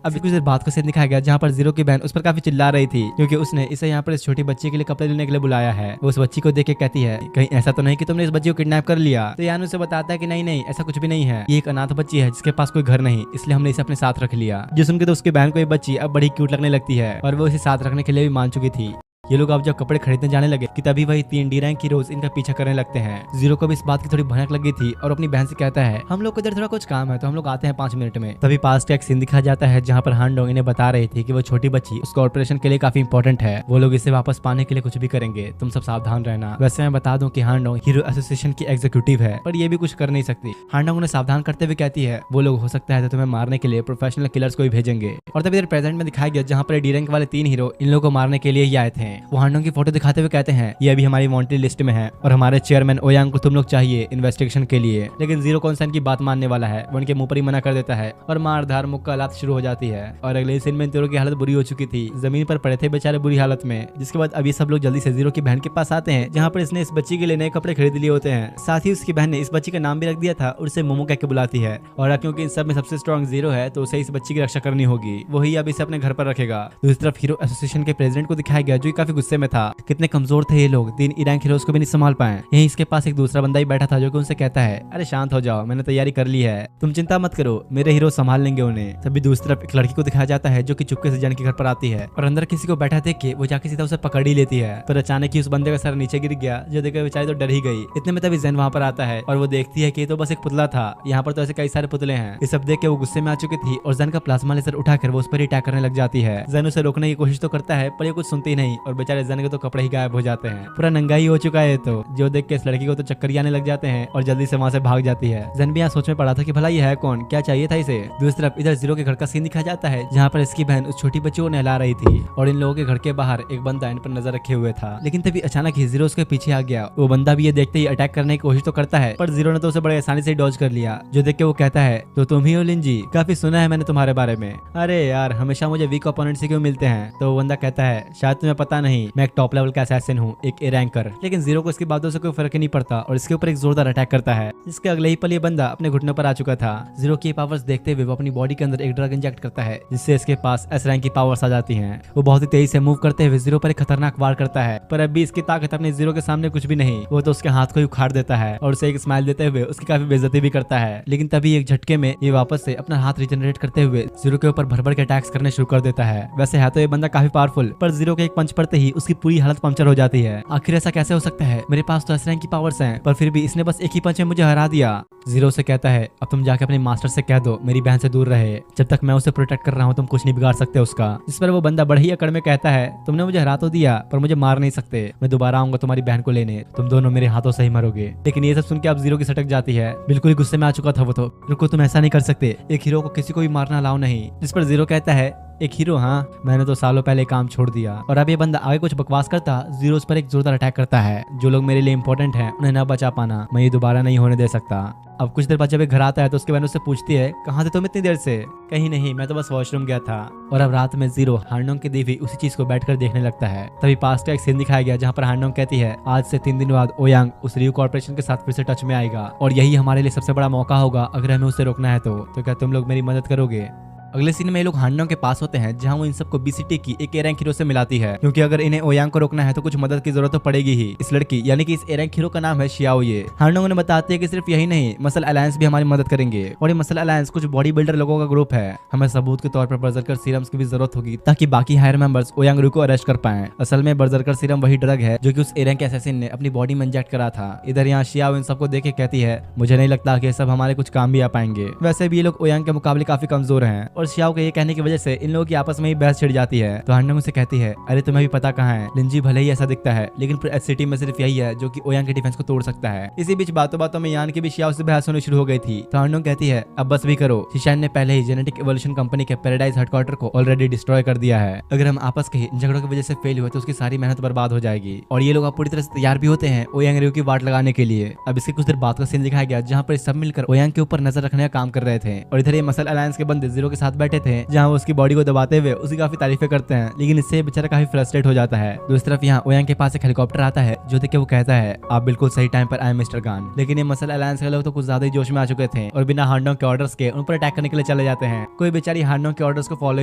अभी कुछ देर बाद को सीन दिखाया गया जहाँ पर जीरो की बहन उस पर काफी चिल्ला रही थी, क्योंकि उसने इसे यहाँ पर इस छोटी बच्ची के लिए कपड़े लेने के लिए बुलाया है। वो उस बच्ची को देख के कहती है, कहीं ऐसा तो नहीं कि तुमने इस बच्ची को किडनैप कर लिया। तो यान उसे बताता है कि नहीं नहीं, ऐसा कुछ भी नहीं है, ये एक अनाथ बच्ची है जिसके पास कोई घर नहीं, इसलिए हमने इसे अपने साथ रख लिया। जो सुनकर तो उसकी बहन को ये बच्ची अब बड़ी क्यूट लगने लगती है, और वो इसे साथ रखने के लिए भी मान चुकी थी। ये लोग अब जब कपड़े खरीदने जाने लगे कि तभी वही 3 डी रैंक हीरोज इनका पीछा करने लगते हैं। जीरो को भी इस बात की थोड़ी भनक लगी थी और अपनी बहन से कहता है, हम लोग को इधर थोड़ा कुछ काम है तो हम लोग आते हैं 5 मिनट में। तभी पास का एक सीन दिखाया जाता है जहाँ पर हांडोंग इन्हें बता रही थी कि वो छोटी बच्ची उस कॉर्पोरेशन के लिए काफी इंपॉर्टेंट है, वो लोग इसे वापस पाने के लिए कुछ भी करेंगे, तुम सब सावधान रहना। वैसे मैं बता दूं कि हांडोंग हीरो एसोसिएशन की एग्जीक्यूटिव है, पर ये भी कुछ कर नहीं सकती। हांडोंग उन्हें सावधान करते हुए कहती है, वो लोग हो सकता है तो तुम्हें मारने के लिए प्रोफेशनल किलर्स को भी भेजेंगे। और तभी इधर प्रेजेंट में दिखाया गया जहाँ पर डी रैंक वाले 3 हीरो इन लोगों को मारने के लिए ही आए थे। वो हांडोंग की फोटो दिखाते हुए कहते हैं, ये अभी हमारी वांटेड लिस्ट में है और हमारे चेयरमैन ओयांग को तुम लोग चाहिए इन्वेस्टिगेशन के लिए। लेकिन जीरो कौन सा इनकी बात मानने वाला है, वो उनके मुंह पर ही मना कर देता है और मार धार मुक्कालात शुरू हो जाती है। और अगले सीन में इन तीनों की हालत बुरी हो चुकी थी, जमीन पर पड़े थे बेचारे बुरी हालत में। जिसके बाद अभी सब लोग जल्दी से जीरो की बहन के पास आते हैं, जहाँ पर इसने इस बच्ची के लिए नए कपड़े खरीद लिए होते हैं। साथ ही उसकी बहन ने इस बच्ची का नाम भी रख दिया था और उसे मोमो कह के बुलाती है। और अब क्योंकि इन सब में सबसे स्ट्रॉन्ग जीरो है तो उसे इस बच्ची की रक्षा करनी होगी, वही अब इसे अपने घर पर रखेगा। दूसरी तरफ हीरो एसोसिएशन के प्रेसिडेंट को दिखाया गया जो काफी गुस्से में था। कितने कमजोर थे ये लोग, 3 रैंक हीरोज को भी नहीं संभाल पाए। यहीं इसके पास एक दूसरा बंदा ही बैठा था जो कि उनसे कहता है, अरे शांत हो जाओ, मैंने तैयारी कर ली है, तुम चिंता मत करो, मेरे हीरो संभाल लेंगे उन्हें। तभी दूसरी तरफ एक लड़की को दिखाया जाता है जो कि चुपके से जन के घर पर आती है और अंदर किसी को बैठा देख के वो जाके सीधा उसे पकड़ ही लेती है। पर अचानक ही उस बंदे का सर नीचे गिर गया, जो देखकर बेचारी तो डर ही गई। इतने में तभी जैन वहाँ पर आता है और वो देखती है कि ये तो बस एक पुतला था, यहाँ पर तो ऐसे कई सारे पुतले हैं। ये सब देख के वो गुस्से में आ चुकी थी और जैन का प्लाज्मा लेजर उठाकर वो उस पर ही अटैक करने लग जाती है। जैन उसे रोकने की कोशिश तो करता है पर ये कुछ सुनती नहीं और बेचारे जैन के तो कपड़े ही गायब हो जाते हैं, पूरा नंगा ही हो चुका है। तो जो देख के इस लड़की को तो चक्कर ही आने लग जाते हैं और जल्दी से वहाँ से भाग जाती है। जैन भी यहाँ सोच में पड़ा था कि भला ये है कौन, क्या चाहिए था इसे। दूसरी तरफ इधर जीरो के घर का सीन दिखाया जाता है जहाँ पर इसकी बहन उस छोटी बच्ची को नहला रही थी और इन लोगों के घर के बाहर एक बंदा इन पर नजर रखे हुए था। लेकिन तभी अचानक ही जीरो उसके पीछे आ गया। वो बंदा भी ये देखते ही अटैक करने की कोशिश तो करता है पर जीरो ने तो उसे बड़े आसानी से डॉज कर लिया। जो देख के वो कहता है, तो तुम ही हो लिंजी, काफी सुना है मैंने तुम्हारे बारे में। अरे यार, हमेशा मुझे वीक ओपोनेंट से क्यों मिलते हैं। तो वो बंदा कहता है, शायद तुम्हें पता नहीं, मैं एक टॉप लेवल का असैसिन हूँ, एक ए रैंकर। लेकिन जीरो को इसकी बातों से कोई फर्क ही नहीं पड़ता और इसके ऊपर एक जोरदार अटैक करता है, जिसके अगले ही पल ये बंदा अपने घुटनों पर आ चुका था। जीरो की पावर्स देखते हुए वो अपनी बॉडी के अंदर एक ड्रग इंजेक्ट करता है, जिससे इसके पास एस रैंक की पावर्स आ जाती हैं। वो बहुत ही तेजी से मूव करते हुए जीरो पर एक खतरनाक वार करता है, पर अब भी इसकी ताकत अपने जीरो के सामने कुछ भी नहीं। वो तो उसके हाथ को ही उखाड़ देता है और उसे एक स्माइल देते हुए उसकी काफी बेइज्जती भी करता है। लेकिन तभी एक झटके में ये वापस से अपना हाथ रिजनरेट करते हुए जीरो के ऊपर भर भर के अटैक्स करने शुरू कर देता है। वैसे है तो ये बंदा काफी पावरफुल, पर जीरो के एक पंच पड़ते ही उसकी पूरी हालत पंक्चर हो जाती है। आखिर ऐसा कैसे हो सकता है, मेरे पास तो एस रैंक की पावर्स हैं, पर फिर भी इसने बस एक ही पंच में मुझे हरा दिया। जीरो से कहता है, अब तुम जाके अपने मास्टर से कह दो मेरी बहन से दूर रहे, जब तक मैं उसे प्रोटेक्ट कर रहा हूँ तुम कुछ नहीं बिगाड़ सकते उसका। जिस पर वो बंदा बड़े ही अकड़ में कहता है, तुमने मुझे हरा तो दिया पर मुझे मार नहीं सकते, मैं दोबारा आऊंगा तुम्हारी बहन को लेने, तुम दोनों मेरे हाथों से ही मरोगे। लेकिन ये सब सुन के अब जीरो की सटक जाती है, बिल्कुल ही गुस्से में आ चुका था वो तो। रुको, तुम ऐसा नहीं कर सकते, एक हीरो को किसी को भी मारना अलाउ नहीं। जिस पर जीरो कहता है, एक हीरो, हाँ मैंने तो सालों पहले काम छोड़ दिया। और अब ये बंदा आगे कुछ बकवास करता, जीरो उस पर एक जोरदार अटैक करता है। जो लोग मेरे लिए इंपॉर्टेंट हैं उन्हें न बचा पाना मैं ये दोबारा नहीं होने दे सकता। अब कुछ देर बाद जब घर आता है तो उसके बहन उससे पूछती है, कहाँ थे तुम इतनी देर से। कहीं नहीं, मैं तो बस वॉशरूम गया था। और अब रात में जीरो हांडोंग की दी हुई उसी चीज को बैठकर देखने लगता है। तभी पास का एक सीन दिखाया गया जहाँ पर हांडोंग कहती है, आज से 3 दिन बाद ओयांग उस रियो कॉर्पोरेशन के साथ फिर से टच में आएगा और यही हमारे लिए सबसे बड़ा मौका होगा अगर हमें उसे रोकना है तो क्या तुम लोग मेरी मदद करोगे। अगले सीन में ये लोग हांडोंग के पास होते हैं जहाँ वो इन सबको बीसीटी की एक ए रैंक हीरो से मिलाती है, क्योंकि अगर इन्हें ओयांग को रोकना है तो कुछ मदद की जरूरत तो पड़ेगी ही। इस लड़की यानी कि इस ए रैंक हीरो का नाम है शियाओ ये। हांडोंग उन्हें बताते हैं कि सिर्फ यही नहीं, मसल अलायंस भी हमारी मदद करेंगे और ये मसल अलायंस कुछ बॉडी बिल्डर लोगों का ग्रुप है। हमें सबूत के तौर पर बर्जरकर सीरम्स की भी जरूरत होगी ताकि बाकी हायर मेंबर्स ओयांग रु को अरेस्ट कर पाएं। असल में बर्जरकर सीरम वही ड्रग है जो कि उस ए रैंक असैसिन ने अपनी बॉडी में इंजेक्ट करा था। इधर यहाँ शियाओ इन सबको देख के कहती है, मुझे नहीं लगता कि ये सब हमारे कुछ काम भी आ पाएंगे। वैसे भी ये लोग ओयांग के मुकाबले काफी कमजोर हैं और शियाओ के ये कहने की वजह से इन लोगों की आपस में ही बहस छिड़ जाती है। तो हांडोंग उसे कहती है, अरे तुम्हें भी पता कहाँ है, लिंजी भले ही ऐसा दिखता है लेकिन फिर एससीटी में सिर्फ यही है जो कि ओयांग के डिफेंस को तोड़ सकता है। इसी बीच बातों बातों में यान की भी शियाओ से बहस होनी शुरू हो गई थी। तो हांडोंग कहती है, अब बस भी करो, शिशान ने पहले ही जेनेटिक इवोल्यूशन कंपनी के पैराडाइज हेडक्वार्टर को ऑलरेडी डिस्ट्रॉय कर दिया है। अगर हम आपस के झगड़ों की वजह से फेल हुए तो उसकी सारी मेहनत बर्बाद हो जाएगी। और ये लोग अब पूरी तरह से तैयार भी होते हैं ओयांग रु की वाट लगाने के लिए। अब इसके कुछ देर बाद का सीन दिखाया गया जहाँ पर सब मिलकर ओयांग के ऊपर नजर रखने का काम कर रहे थे और इधर ये मसल अलायंस के बंदे जीरो के साथ बैठे थे जहाँ वो उसकी बॉडी को दबाते हुए उसकी काफी तारीफें करते हैं, लेकिन इससे बेचारा काफी फ्रस्ट्रेट हो जाता है। दूसरी तरफ यहाँ ओयांग के पास एक हेलीकॉप्टर आता है जो देख के वो कहता है, आप बिल्कुल सही टाइम पर आए मिस्टर गान। लेकिन ये मसल अलायंस के लोग तो कुछ ज्यादा ही जोश में आ चुके थे और बिना हांडोंग के ऑर्डर्स के उन पर अटैक करने के लिए चले जाते हैं। कोई बेचारी हांडोंग के ऑर्डर्स को फॉलो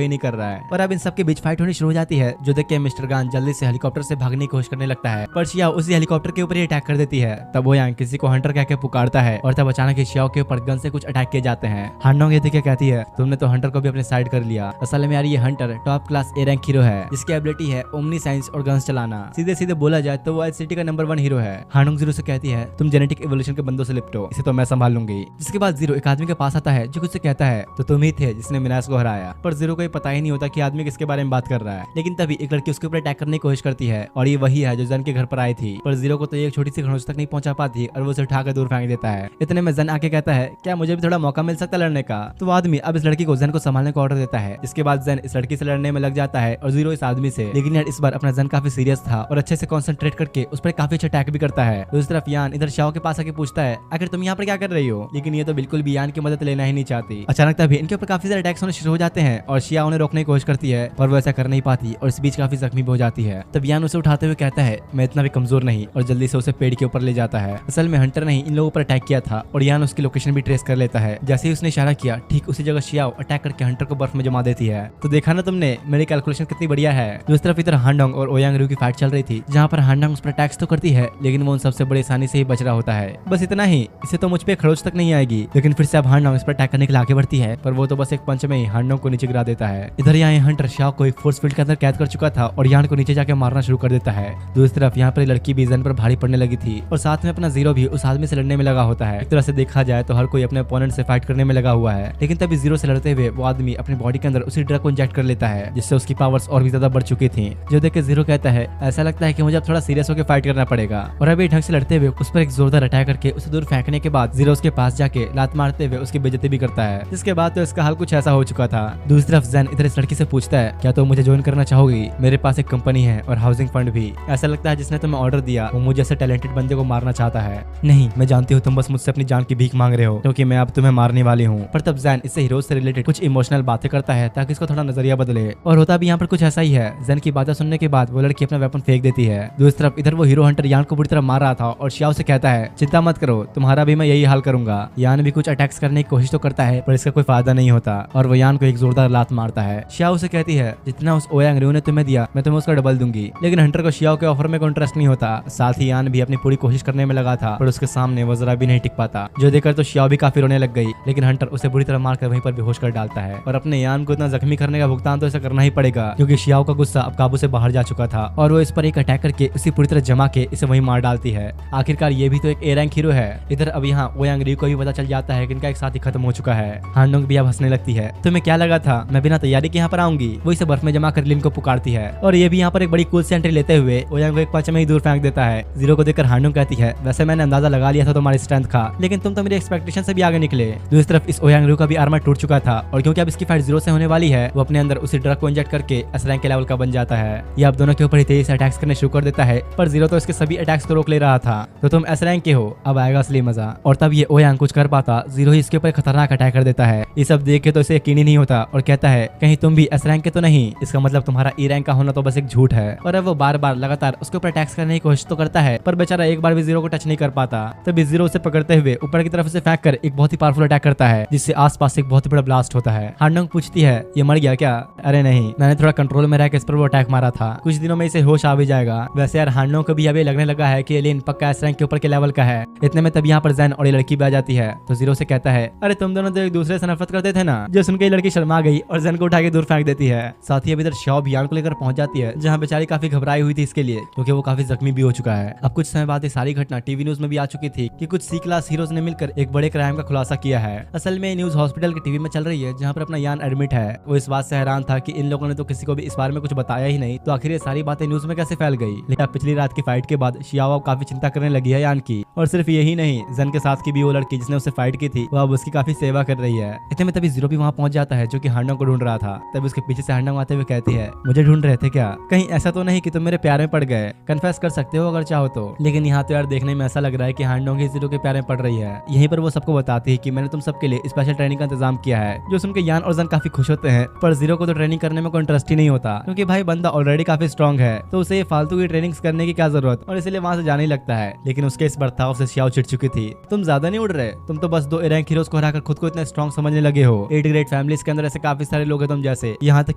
ही नहीं कर रहा है और अब इन सबके बीच फाइट होनी शुरू हो जाती है जो देख के मिस्टर गान जल्दी से हेलीकॉप्टर से भागने की कोशिश करने लगता है, पर शियाओ उसी हेलीकॉप्टर के ऊपर ही अटैक कर देती है। तब ओयांग किसी को हंटर कह के पुकारता है और तब अचानक शियाओ के ऊपर गन से कुछ अटैक किए जाते हैं। हांडोंग ये देख के कहती है, तुमने तो हंटर को भी अपने साइड कर लिया। असल में यार ये Hunter top class A rank hero है जिसकी एबिलिटी है ओमनी साइंस और गन्स चलाना। सीधे सीधे बोला जाए तो वो एससीटी का नंबर 1 हीरो है। हांडोंग जीरो से कहती है, तुम जेनेटिक इवोल्यूशन के बंदों से लिपटो, इसे तो मैं संभाल लूंगी। जिसके बाद जीरो एक आदमी के पास आता है जो कुछ से कहता है, तो तुम ही थे जिसने मिनास को हराया। पर जीरो को ये पता ही नहीं होता कि आदमी किसके बारे में बात कर रहा है। लेकिन तभी एक लड़की उसके ऊपर अटैक करने की कोशिश करती है और ये वही है जो जन के घर पर आई थी। पर जीरो को तो एक छोटी सी खरोंच तक नहीं पहुंचा पाती और वो उसे उठाकर दूर फेंक देता है। इतने में जन आके कहता है, क्या मुझे भी थोड़ा मौका मिल सकता है लड़ने का। तो वो आदमी अब इस लड़की को जन को संभालने का ऑर्डर देता है। इसके बाद जन इस लड़की से लड़ने में लग जाता है और जीरो इस आदमी से। लेकिन यार इस बार अपना जन काफी सीरियस था और अच्छे से कंसंट्रेट करके उस पर काफी अच्छा अटैक भी करता है। दूसरी तरफ यान इधर शियाओ के पास आके पूछता है, आखिर तुम यहाँ पर क्या कर रही हो। लेकिन ये तो बिल्कुल भी यान की मदद लेना ही नहीं चाहती। अचानक तभी इनके ऊपर काफी सारे अटैक्स होने शुरू हो जाते हैं और शियाओ उन्हें रोकने की कोशिश करती है पर वो ऐसा कर नहीं पाती और इस बीच काफी जख्मी भी हो जाती है। तब यान उसे उठाते हुए कहता है, मैं इतना भी कमजोर नहीं, और जल्दी से उसे पेड़ के ऊपर ले जाता है। असल में हंटर ने ही इन लोगों पर अटैक किया था और यान उसकी लोकेशन भी ट्रेस कर लेता है। जैसे ही उसने इशारा किया ठीक उसी जगह शियाओ अटैक करके हंटर को बर्फ में जमा देती है। तो देखा ना तुमने मेरी कैलकुलेशन कितनी बढ़िया है। दूसरी तरफ इधर हांडोंग और ओयांग रु की फाइट चल रही थी जहाँ पर हांडोंग उस पर अटैक्स तो करती है लेकिन वो उन सबसे बड़ी आसानी से ही बच रहा होता है। बस इतना ही, इसे तो मुझ पे खरोच तक नहीं आएगी। लेकिन फिर से अब हांडोंग इस पर अटैक करने के लिए आगे बढ़ती है पर वो तो बस एक पंच में ही हांडोंग को नीचे गिरा देता है। इधर यहाँ हंटर शियाओ को एक फोर्स फील्ड के अंदर कैद कर चुका था और यान को नीचे जाके मारना शुरू कर देता है। दूसरी तरफ यहाँ पर लड़की भी जन पर भारी पड़ने लगी थी और साथ में अपना जीरो भी उस आदमी से लड़ने में लगा होता है। एक तरह से देखा जाए तो हर कोई अपने ओपोनेंट से फाइट करने में लगा हुआ है। लेकिन तभी जीरो से लड़ते हुए वो आदमी अपनी बॉडी के अंदर उसी ड्रग को इंजेक्ट कर लेता है जिससे उसकी पावर्स और भी ज्यादा बढ़ चुकी थी। जो देख के जीरो कहता है, ऐसा लगता है कि मुझे अब थोड़ा सीरियस होकर फाइट करना पड़ेगा। और अभी ढंग से लड़ते हुए उस पर एक जोरदार अटैक करके उसे दूर फेंकने के बाद जीरो उसके पास जाके लात मारते हुए उसकी बेइज्जती भी करता है। जिसके बाद तो इसका हाल कुछ ऐसा हो चुका था। दूसरी तरफ जैन इधर इस लड़की से पूछता है, क्या तुम मुझे ज्वाइन करना चाहोगी। मेरे पास एक कंपनी है और हाउसिंग फंड भी। ऐसा लगता है जिसने तुम्हें ऑर्डर दिया वो मुझे जैसे टैलेंटेड बंदे को मारना चाहता है। नहीं, मैं जानती हूँ तुम बस मुझसे अपनी जान की भीख मांग रहे हो क्योंकि मैं अब तुम्हें मारने वाली हूँ। पर तब जैन इससे हीरोज से रिलेटेड कुछ इमोशनल बातें करता है ताकि इसको थोड़ा नजरिया बदले। और होता भी यहाँ पर कुछ ऐसा ही है। जैन की बातें सुनने के बाद वो लड़की अपना वेपन फेंक देती है। दूसरी तरफ इधर वो हीरो हंटर यान को बुरी तरह मार रहा था और शियाओ से कहता है, चिंता मत करो, तुम्हारा भी मैं यही हाल करूंगा। यान भी कुछ अटैक्स करने की कोशिश तो करता है पर इसका कोई फायदा नहीं होता और वो यान को एक जोरदार लात मारता है। शियाओ से कहती है, जितना उस ओयांग रु ने तुम्हें दिया मैं तुम्हें उसका डबल दूंगी। लेकिन हंटर को शियाओ के ऑफर में कोई इंटरेस्ट नहीं होता। साथ ही यान भी अपनी पूरी कोशिश करने में लगा था पर उसके सामने वो जरा भी नहीं टिक पाता। जो देखकर तो शियाओ भी काफी रोने लग गई। लेकिन हंटर उसे बुरी तरह मारकर वहीं पर बेहोश कर डालता है और अपने यान को इतना जख्मी करने का भुगतान तो ऐसा करना ही पड़ेगा क्योंकि शियाओ का गुस्सा अब काबू से बाहर जा चुका था और वो इस पर एक अटैक करके उसे पूरी तरह जमा के इसे वहीं मार डालती है। आखिरकार ये भी तो एक ए रैंक हीरो है। इधर अब यहाँ ओयांग रु को भी पता चल जाता है कि इनका एक साथी खत्म हो चुका है। हांडोंग भी अब हंसने लगती है, तुम्हें क्या लगा था मैं बिना तैयारी के यहाँ पर आऊंगी। वो इसे बर्फ में जमा कर लिन को पुकारती है और ये भी यहाँ पर एक बड़ी कूल से एंट्री लेते हुए ओयांग को एक पंच में ही दूर फेंक देता है। जीरो को देखकर हांडोंग कहती है, वैसे मैंने अंदाजा लगा लिया था तुम्हारी स्ट्रेंथ का, लेकिन तुम तो मेरी एक्सपेक्टेशन से भी आगे निकले। दूसरी तरफ इस ओयांग रु का भी आर्मर टूट चुका था और क्योंकि अब इसकी फाइट जीरो से होने वाली है वो अपने अंदर उसी ड्रग को इंजेक्ट करके एस रैंक के लेवल का बन जाता है। ये अब दोनों के ऊपर ही तेजी से अटैक्स करने शुरू कर देता है पर जीरो तो इसके सभी अटैक्स को रोक ले रहा था। तो तुम एस रैंक के हो, अब आएगा असली मजा। और तब ये ओयांग कुछ कर पाता, जीरो ही इसके ऊपर खतरनाक अटैक कर देता है। ये सब देख के तो इसे यकीन ही नहीं होता और कहता है, कहीं तुम भी एस रैंक के तो नहीं। इसका मतलब तुम्हारा ई रैंक का होना तो बस एक झूठ है। और अब वो बार बार लगातार उसके ऊपर अटैक्स करने की कोशिश तो करता है पर बेचारा एक बार भी जीरो को टच नहीं कर पाता। तभी जीरो उसे पकड़ते हुए ऊपर की तरफ से फेंक कर एक बहुत ही पावरफुल अटैक करता है जिससे आसपास एक बहुत ही बड़ा ब्लास्ट होता है। है। हांडोंग पूछती है ये मर गया क्या? अरे नहीं, मैंने थोड़ा कंट्रोल में रह के इस पर वो अटैक मारा था, कुछ दिनों में इसे होश आ भी जाएगा। वैसे यार हांडोंग को भी अभी लगने लगा है कि एलियन पक्का एस रैंक के ऊपर के लेवल का है। इतने में तब यहाँ पर जैन और ये लड़की भी आ जाती है तो जीरो से कहता है अरे तुम दोनों तो एक दूसरे से नफरत करते थे ना। जो सुनकर लड़की शर्मा गई और जैन को उठा के दूर फेंक देती है। साथ ही अभी इधर शाओ बियान को लेकर पहुंच जाती है जहाँ बेचारी काफी घबराई हुई थी इसके लिए, क्योंकि वो काफी जख्मी भी हो चुका है। अब कुछ समय बाद ये सारी घटना टीवी न्यूज में भी आ चुकी थी कि कुछ सी क्लास हीरोज ने मिलकर एक बड़े क्राइम का खुलासा किया है। असल में न्यूज हॉस्पिटल की टीवी में चल रही है जहाँ पर अपना यान एडमिट है। वो इस बात से हैरान था कि इन लोगों ने तो किसी को भी इस बारे में कुछ बताया ही नहीं, तो आखिर ये सारी बातें न्यूज में कैसे फैल गई। लेकिन पिछली रात की फाइट के बाद शियाओ काफी चिंता करने लगी है यान की, और सिर्फ यही नहीं, जन के साथ की भी वो लड़की जिसने उससे फाइट की थी वो अब उसकी काफी सेवा कर रही है। इतने में तभी जीरो भी वहाँ पहुंच जाता है जो कि हांडोंग को ढूंढ रहा था। तभी उसके पीछे से हांडोंग आते हुए कहती है मुझे ढूंढ रहे थे क्या? कहीं ऐसा तो नहीं कि तुम मेरे प्यार में पड़ गए? कन्फेस कर सकते हो अगर चाहो तो। लेकिन यहाँ तो यार देखने में ऐसा लग रहा है कि हांडोंग ही जीरो के प्यार में पड़ रही है। यहीं पर वो सबको बताती है कि मैंने तुम सबके लिए स्पेशल ट्रेनिंग का इंतजाम किया है। जो सुनकर यान और जन काफी खुश होते हैं, पर जीरो को तो ट्रेनिंग करने में कोई इंटरेस्ट ही नहीं होता, क्योंकि भाई बंदा ऑलरेडी काफी स्ट्रॉन्ग है तो उसे ये फालतू की ट्रेनिंग करने की क्या जरूरत, और इसलिए वहां से जाने ही लगता है। लेकिन उसके इस बर्ताव से शियाओ चिढ़ चुकी थी। तुम ज्यादा नहीं उड़ रहे, तुम तो बस 2 रैंक हीरोज को हराकर खुद को इतना स्ट्रॉन्ग समझने लगे हो। 8 ग्रेट फैमिलीज के अंदर ऐसे काफी सारे लोग हैं तुम जैसे, यहाँ तक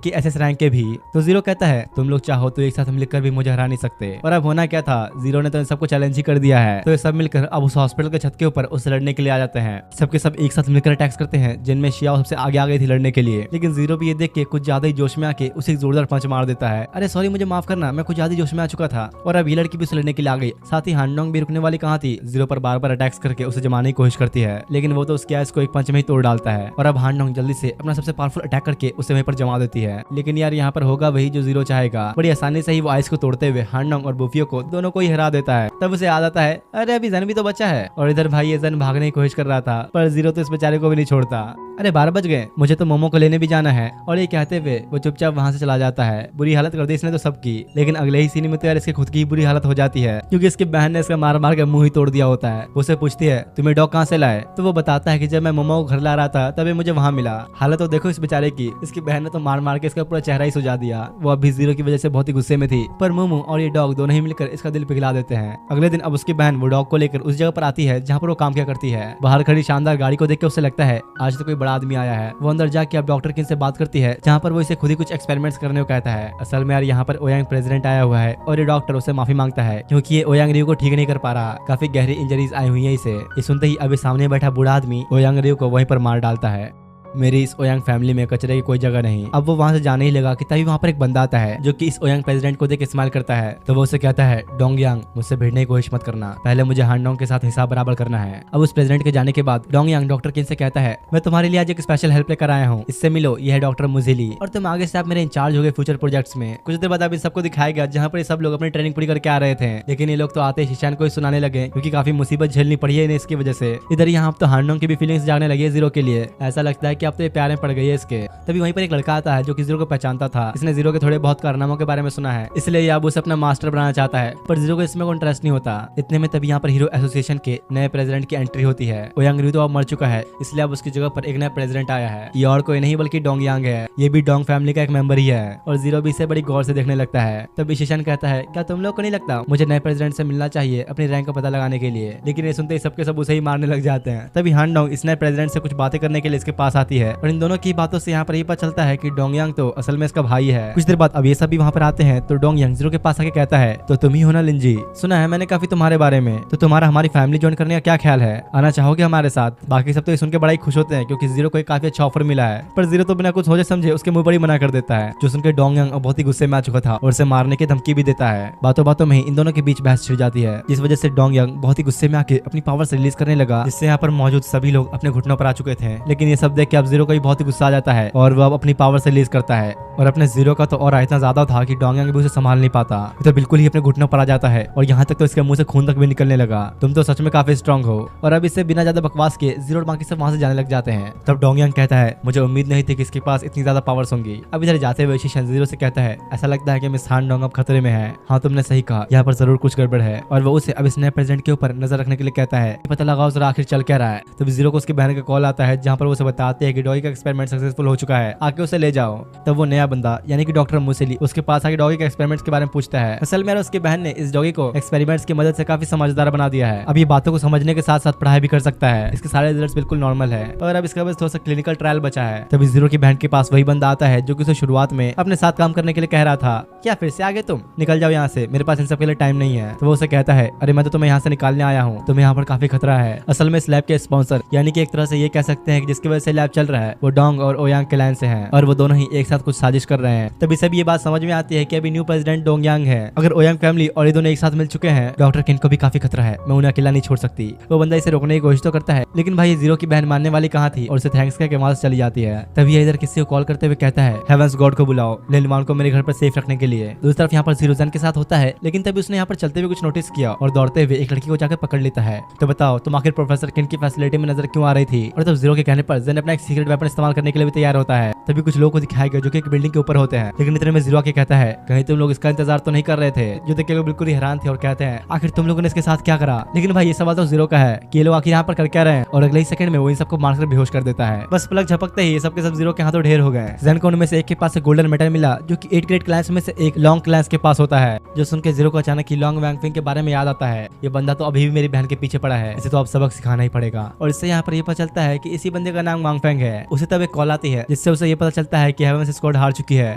कि एसएस रैंक के भी। तो जीरो कहता है तुम लोग चाहो तो एक साथ मिलकर भी मुझे हरा नहीं सकते। और अब होना क्या था, जीरो ने तो इन सबको चैलेंज ही कर दिया है। तो ये सब मिलकर अब उस हॉस्पिटल के छत के ऊपर उससे लड़ने के लिए आ जाते हैं। सबके सब एक साथ मिलकर अटैक्स करते हैं, जिनमें शियाओ सबसे आगे आ गई थी लड़ने के लिए। लेकिन जीरो भी ये देख के कुछ ज्यादा ही जोश में आके उसे एक जोरदार पंच मार देता है। अरे सॉरी मुझे माफ करना, मैं कुछ ज्यादा जोश में आ चुका था। और अब ये लड़की भी उसे लड़ने के लिए आ गई। साथ ही हांडोंग भी रुकने वाली कहाँ थी, जीरो पर बार बार अटैक्स करके उसे जमाने की कोशिश करती है। लेकिन वो तो उसके आइस को एक पंच में ही तोड़ डालता है। और अब हांडोंग जल्दी से अपना सबसे पावरफुल अटैक करके उसे वहीं पर जमा देती है। लेकिन यार यहाँ पर होगा वही जो जीरो चाहेगा। बड़ी आसानी से ही वो आइस को तोड़ते हुए हांडोंग और बुफियो को दोनों को ही हरा देता है। तब उसे याद आता है अरे अभी जन भी तो बचा है। और इधर भाई ये जन भागने की कोशिश कर रहा था, पर जीरो तो इस बेचारे को भी नहीं छोड़ता। अरे 12 बज गए, मुझे तो मोमो को लेने भी जाना है। और ये कहते हुए वो चुपचाप वहां से चला जाता है। बुरी हालत कर दी इसने तो सबकी। लेकिन अगले ही सीन में तो यार इसके खुद की बुरी हालत हो जाती है, क्योंकि इसकी बहन ने इसका मार मार के मुंह ही तोड़ दिया होता है। उसे पूछती है तुम्हें डॉग कहाँ से लाए? तो वो बताता है कि जब मैं मोमो को घर ला रहा था तभी मुझे वहां मिला। हालत तो देखो इस बेचारे की, इसकी बहन ने तो मार मार के इसका पूरा चेहरा ही सुझा दिया। वो अभी जीरो की वजह से बहुत ही गुस्से में थी, पर मोमो और ये डॉग दोनों ही मिलकर इसका दिल पिघला देते हैं। अगले दिन अब उसकी बहन वो डॉग को लेकर उस जगह पर आती है जहाँ पर वो काम किया करती है। बाहर खड़ी शानदार गाड़ी को देख के उसे लगता है आज तो कोई बड़ा आदमी आया है। वो अंदर जाके अब डॉक्टर किन से बात करती है, जहाँ पर वो इसे खुद ही कुछ एक्सपेरिमेंट्स करने को कहता है। असल में यार यहाँ पर ओयांग प्रेसिडेंट आया हुआ है और ये डॉक्टर उसे माफी मांगता है, क्योंकि ये ओयांग रियो को ठीक नहीं कर पा रहा। काफी गहरी इंजरीज आई हुई है इसे। ये सुनते ही अभी सामने बैठा बूढ़ा आदमी ओयांग रियो को वहीं पर मार डालता है। मेरी इस ओयांग फैमिली में कचरे की कोई जगह नहीं। अब वो वहां से जाने ही लगा कि तभी वहां पर एक बंदा आता है जो कि इस ओयांग प्रेसिडेंट को देख इस्तेमाल करता है। तो वो उसे कहता है डोंगयांग मुझसे भिड़ने की कोशिश मत करना, पहले मुझे हांडोंग के साथ हिसाब बराबर करना है। अब उस प्रेसिडेंट के जाने के बाद डोंगयांग डॉक्टर किन से कहता है मैं तुम्हारे लिए आज एक स्पेशल हेल्प लेकर आया हूँ, इससे मिलो, यह है डॉक्टर मुझेली और तुम आगे से आप मेरे इंचार्ज हो गए फ्यूचर प्रोजेक्ट्स में। कुछ देर बाद अभी सबको दिखाया गया जहाँ पर सब लोग अपनी ट्रेनिंग पूरी करके आ रहे थे। लेकिन ये लोग तो आते शीशान को ही सुनाने लगे, क्योंकि काफी मुसीबत झेलनी पड़ी है इन्हें इसकी वजह से। इधर यहाँ तो हांडोंग की भी फीलिंग्स जागने लगी है जीरो के लिए। ऐसा लगता है कि अब तो ये प्यार में पड़ गई है इसके। तभी वहीं पर एक लड़का आता है जो कि जीरो को पहचानता था। इसने जीरो के थोड़े बहुत कारनामों के बारे में सुना है, इसलिए ये अब उसे अपना मास्टर बनाना चाहता है, पर जीरो को इसमें कोई इंटरेस्ट नहीं होता। इतने में तभी यहाँ पर हीरो एसोसिएशन के नए प्रेसिडेंट की एंट्री होती है। ओयांग रियो तो अब मर चुका है, इसलिए अब उसकी जगह पर एक नया प्रेसिडेंट आया है। ये और कोई नहीं बल्कि डोंगयांग है। ये भी डोंग फैमिली का एक मेंबर ही है और जीरो भी इसे बड़ी गौर से देखने लगता है। तभी शीशान कहता है क्या तुम लोग को नहीं लगता मुझे नए प्रेसिडेंट से मिलना चाहिए अपनी रैंक का पता लगाने के लिए? लेकिन ये सुनते ही सबके सब उसे ही मारने लग जाते हैं। तभी हांडोंग इस नए प्रेसिडेंट से कुछ बातें करने के लिए इसके पास आती है और इन दोनों की बातों से यहाँ पर ये पता चलता है कि डोंगयांग तो असल में इसका भाई है। कुछ देर बाद अब ये सब भी वहाँ पर आते हैं तो डोंगयांग जीरो के पास आके कहता है तो तुम ही हो ना लिंजी, सुना है मैंने काफी तुम्हारे बारे में, तो तुम्हारा हमारी फैमिली ज्वाइन करने का क्या ख्याल है, आना चाहोगे हमारे साथ? बाकी सब तो सुन के बड़ा ही खुश होते हैं क्योंकि जीरो को एक काफी अच्छा ऑफर मिला है, पर जीरो तो बिना कुछ सोचे समझे उसके मुंह पर ही मना कर देता है। जो सुनकर डोंगयांग बहुत ही गुस्से में आ चुका था और उसे मारने की धमकी भी देता है। बातों बातों में ही इन दोनों के बीच बहस छिड़ जाती है, जिस वजह से डोंगयांग बहुत ही गुस्से में आके अपनी पावर रिलीज करने लगा, जिससे यहाँ पर मौजूद सभी लोग अपने घुटनों पर आ चुके थे। लेकिन ये सब देख के अब जीरो को भी बहुत ही गुस्सा आ जाता है और वो अब अपनी पावर से रिलीज करता है। और अपने जीरो का तो और इतना ज्यादा था कि डोंगयांग भी उसे संभाल नहीं पाता, तो बिल्कुल ही अपने घुटनों पर आ जाता है और यहाँ तक तो इसके मुंह से खून तक भी निकलने लगा। तुम तो सच में काफी स्ट्रांग हो। और अब इससे बिना ज्यादा बकवास के जीरो और बाकी सब वहां से जाने लग जाते हैं। तब डोंगयांग कहता है मुझे उम्मीद नहीं थी कि इसके पास इतनी ज्यादा पावर्स होंगी। अब इधर जाते हुए शीशान जीरो से कहता है ऐसा लगता है कि मिस हांडोंग अब खतरे में है। हाँ तुमने सही कहा, यहाँ पर जरूर कुछ गड़बड़ है। और वो उसे अब इस नए प्रेसिडेंट के ऊपर नजर रखने के लिए कहता है, पता लगाओ जरा आखिर चल क्या रहा है। तब जीरो को उसकी बहन का कॉल आता है जहाँ पर वो उसे बताते हैं कि डॉगी का एक्सपेरिमेंट सक्सेसफुल हो चुका है, आके उसे ले जाओ। तब वो नया बंदा यानी कि डॉक्टर मुसेली उसके पास आके डॉगी के एक्सपेरिमेंट्स के बारे में पूछता है। असल में उसकी बहन ने इस डॉगी को एक्सपेरिमेंट्स की मदद से काफी समझदार बना दिया है। अब ये बातों को समझने के साथ साथ पढ़ाई भी कर सकता है। इसके सारे रिजल्ट्स बिल्कुल नॉर्मल है और अब इसका बस थोड़ा सा क्लिनिकल ट्रायल बचा है। तभी जीरो की बहन के पास वही बंदा आता है जो कि उसे शुरुआत में अपने साथ काम करने के लिए कह रहा था। क्या फिर से आगे तुम निकल जाओ यहाँ से, मेरे पास इन सब के लिए टाइम नहीं है। तो वो उसे कहता है, अरे मैं तो तुम्हें यहाँ से निकालने आया हूँ, तुम्हें यहाँ पर काफी खतरा है। असल में इस लैब के स्पॉन्सर यानी कि एक तरह से ये कह सकते हैं कि जिसकी वजह से लैब चल रहा है वो डोंग और ओयांग के लाइन से हैं और वो दोनों ही एक साथ कुछ साजिश कर रहे हैं। तभी सभी ये बात समझ में आती है कि अभी न्यू प्रेसिडेंट डोंग यांग है। अगर ओयांग फैमिली और ये दोनों एक साथ मिल चुके हैं, डॉक्टर किन को भी काफी खतरा है, मैं उन्हें अकेला नहीं छोड़ सकती। वो बंदा इसे रोकने की कोशिश तो करता है, लेकिन भाई जीरो की बहन मानने वाली कहाँ थी और उसे थैंक्स कह के वहां से चली जाती है। तभी ये इधर किसी को कॉल करते हुए कहता है, हेवेंस गॉड को बुलाओ लिनवान को मेरे घर पर सेफ रखने के लिए। दूसरी तरफ यहाँ पर जीरो जन के साथ होता है, लेकिन तभी उसने यहाँ पर चलते हुए कुछ नोटिस किया और दौड़ते हुए एक लड़की को जाकर पकड़ लेता है। तो बताओ तुम आखिर प्रोफेसर किन की फैसिलिटी में नजर क्यों आ रही थी? और तब जीरो के कहने पर जन अपना एक सीक्रेट वेपन इस्तेमाल करने के लिए भी तैयार होता है। तभी कुछ लोगों को दिखाया गया जो कि एक बिल्डिंग के ऊपर होते हैं, लेकिन इतने में जीरो आके कहता है, कहीं तुम लोग इसका इंतजार तो नहीं कर रहे थे? जो देख के लोग बिल्कुल ही हैरान थे और कहते हैं, आखिर तुम लोगों ने इसके साथ क्या करा? लेकिन भाई ये सवाल तो जीरो का है कि ये लोग आखिर यहाँ पर कर क्या रहे हैं, और अगले ही सेकंड में वो इन सबको मारकर बेहोश कर देता है। बस पलक झपकते ही ये सब के सब जीरो के हाथों ढेर हो गए। जैन को उनमें से एक के पास गोल्डन मेडल मिला जो कि 8 ग्रेड क्लास में से एक लॉन्ग क्लास के पास होता है, जो सुन के जीरो को अचानक ही लॉन्ग वैंगफिंग के बारे में याद आता है। ये बंदा तो अभी भी मेरी बहन के पीछे पड़ा है, इसे तो अब सबक सिखाना ही पड़ेगा। और इससे यहाँ पर ये पता चलता है कि इसी बंदे का नाम वांगफेंग है। उसे तब एक कॉल आती है जिससे उसे ये पता चलता है कि हेवेंस स्क्वाड हार चुकी है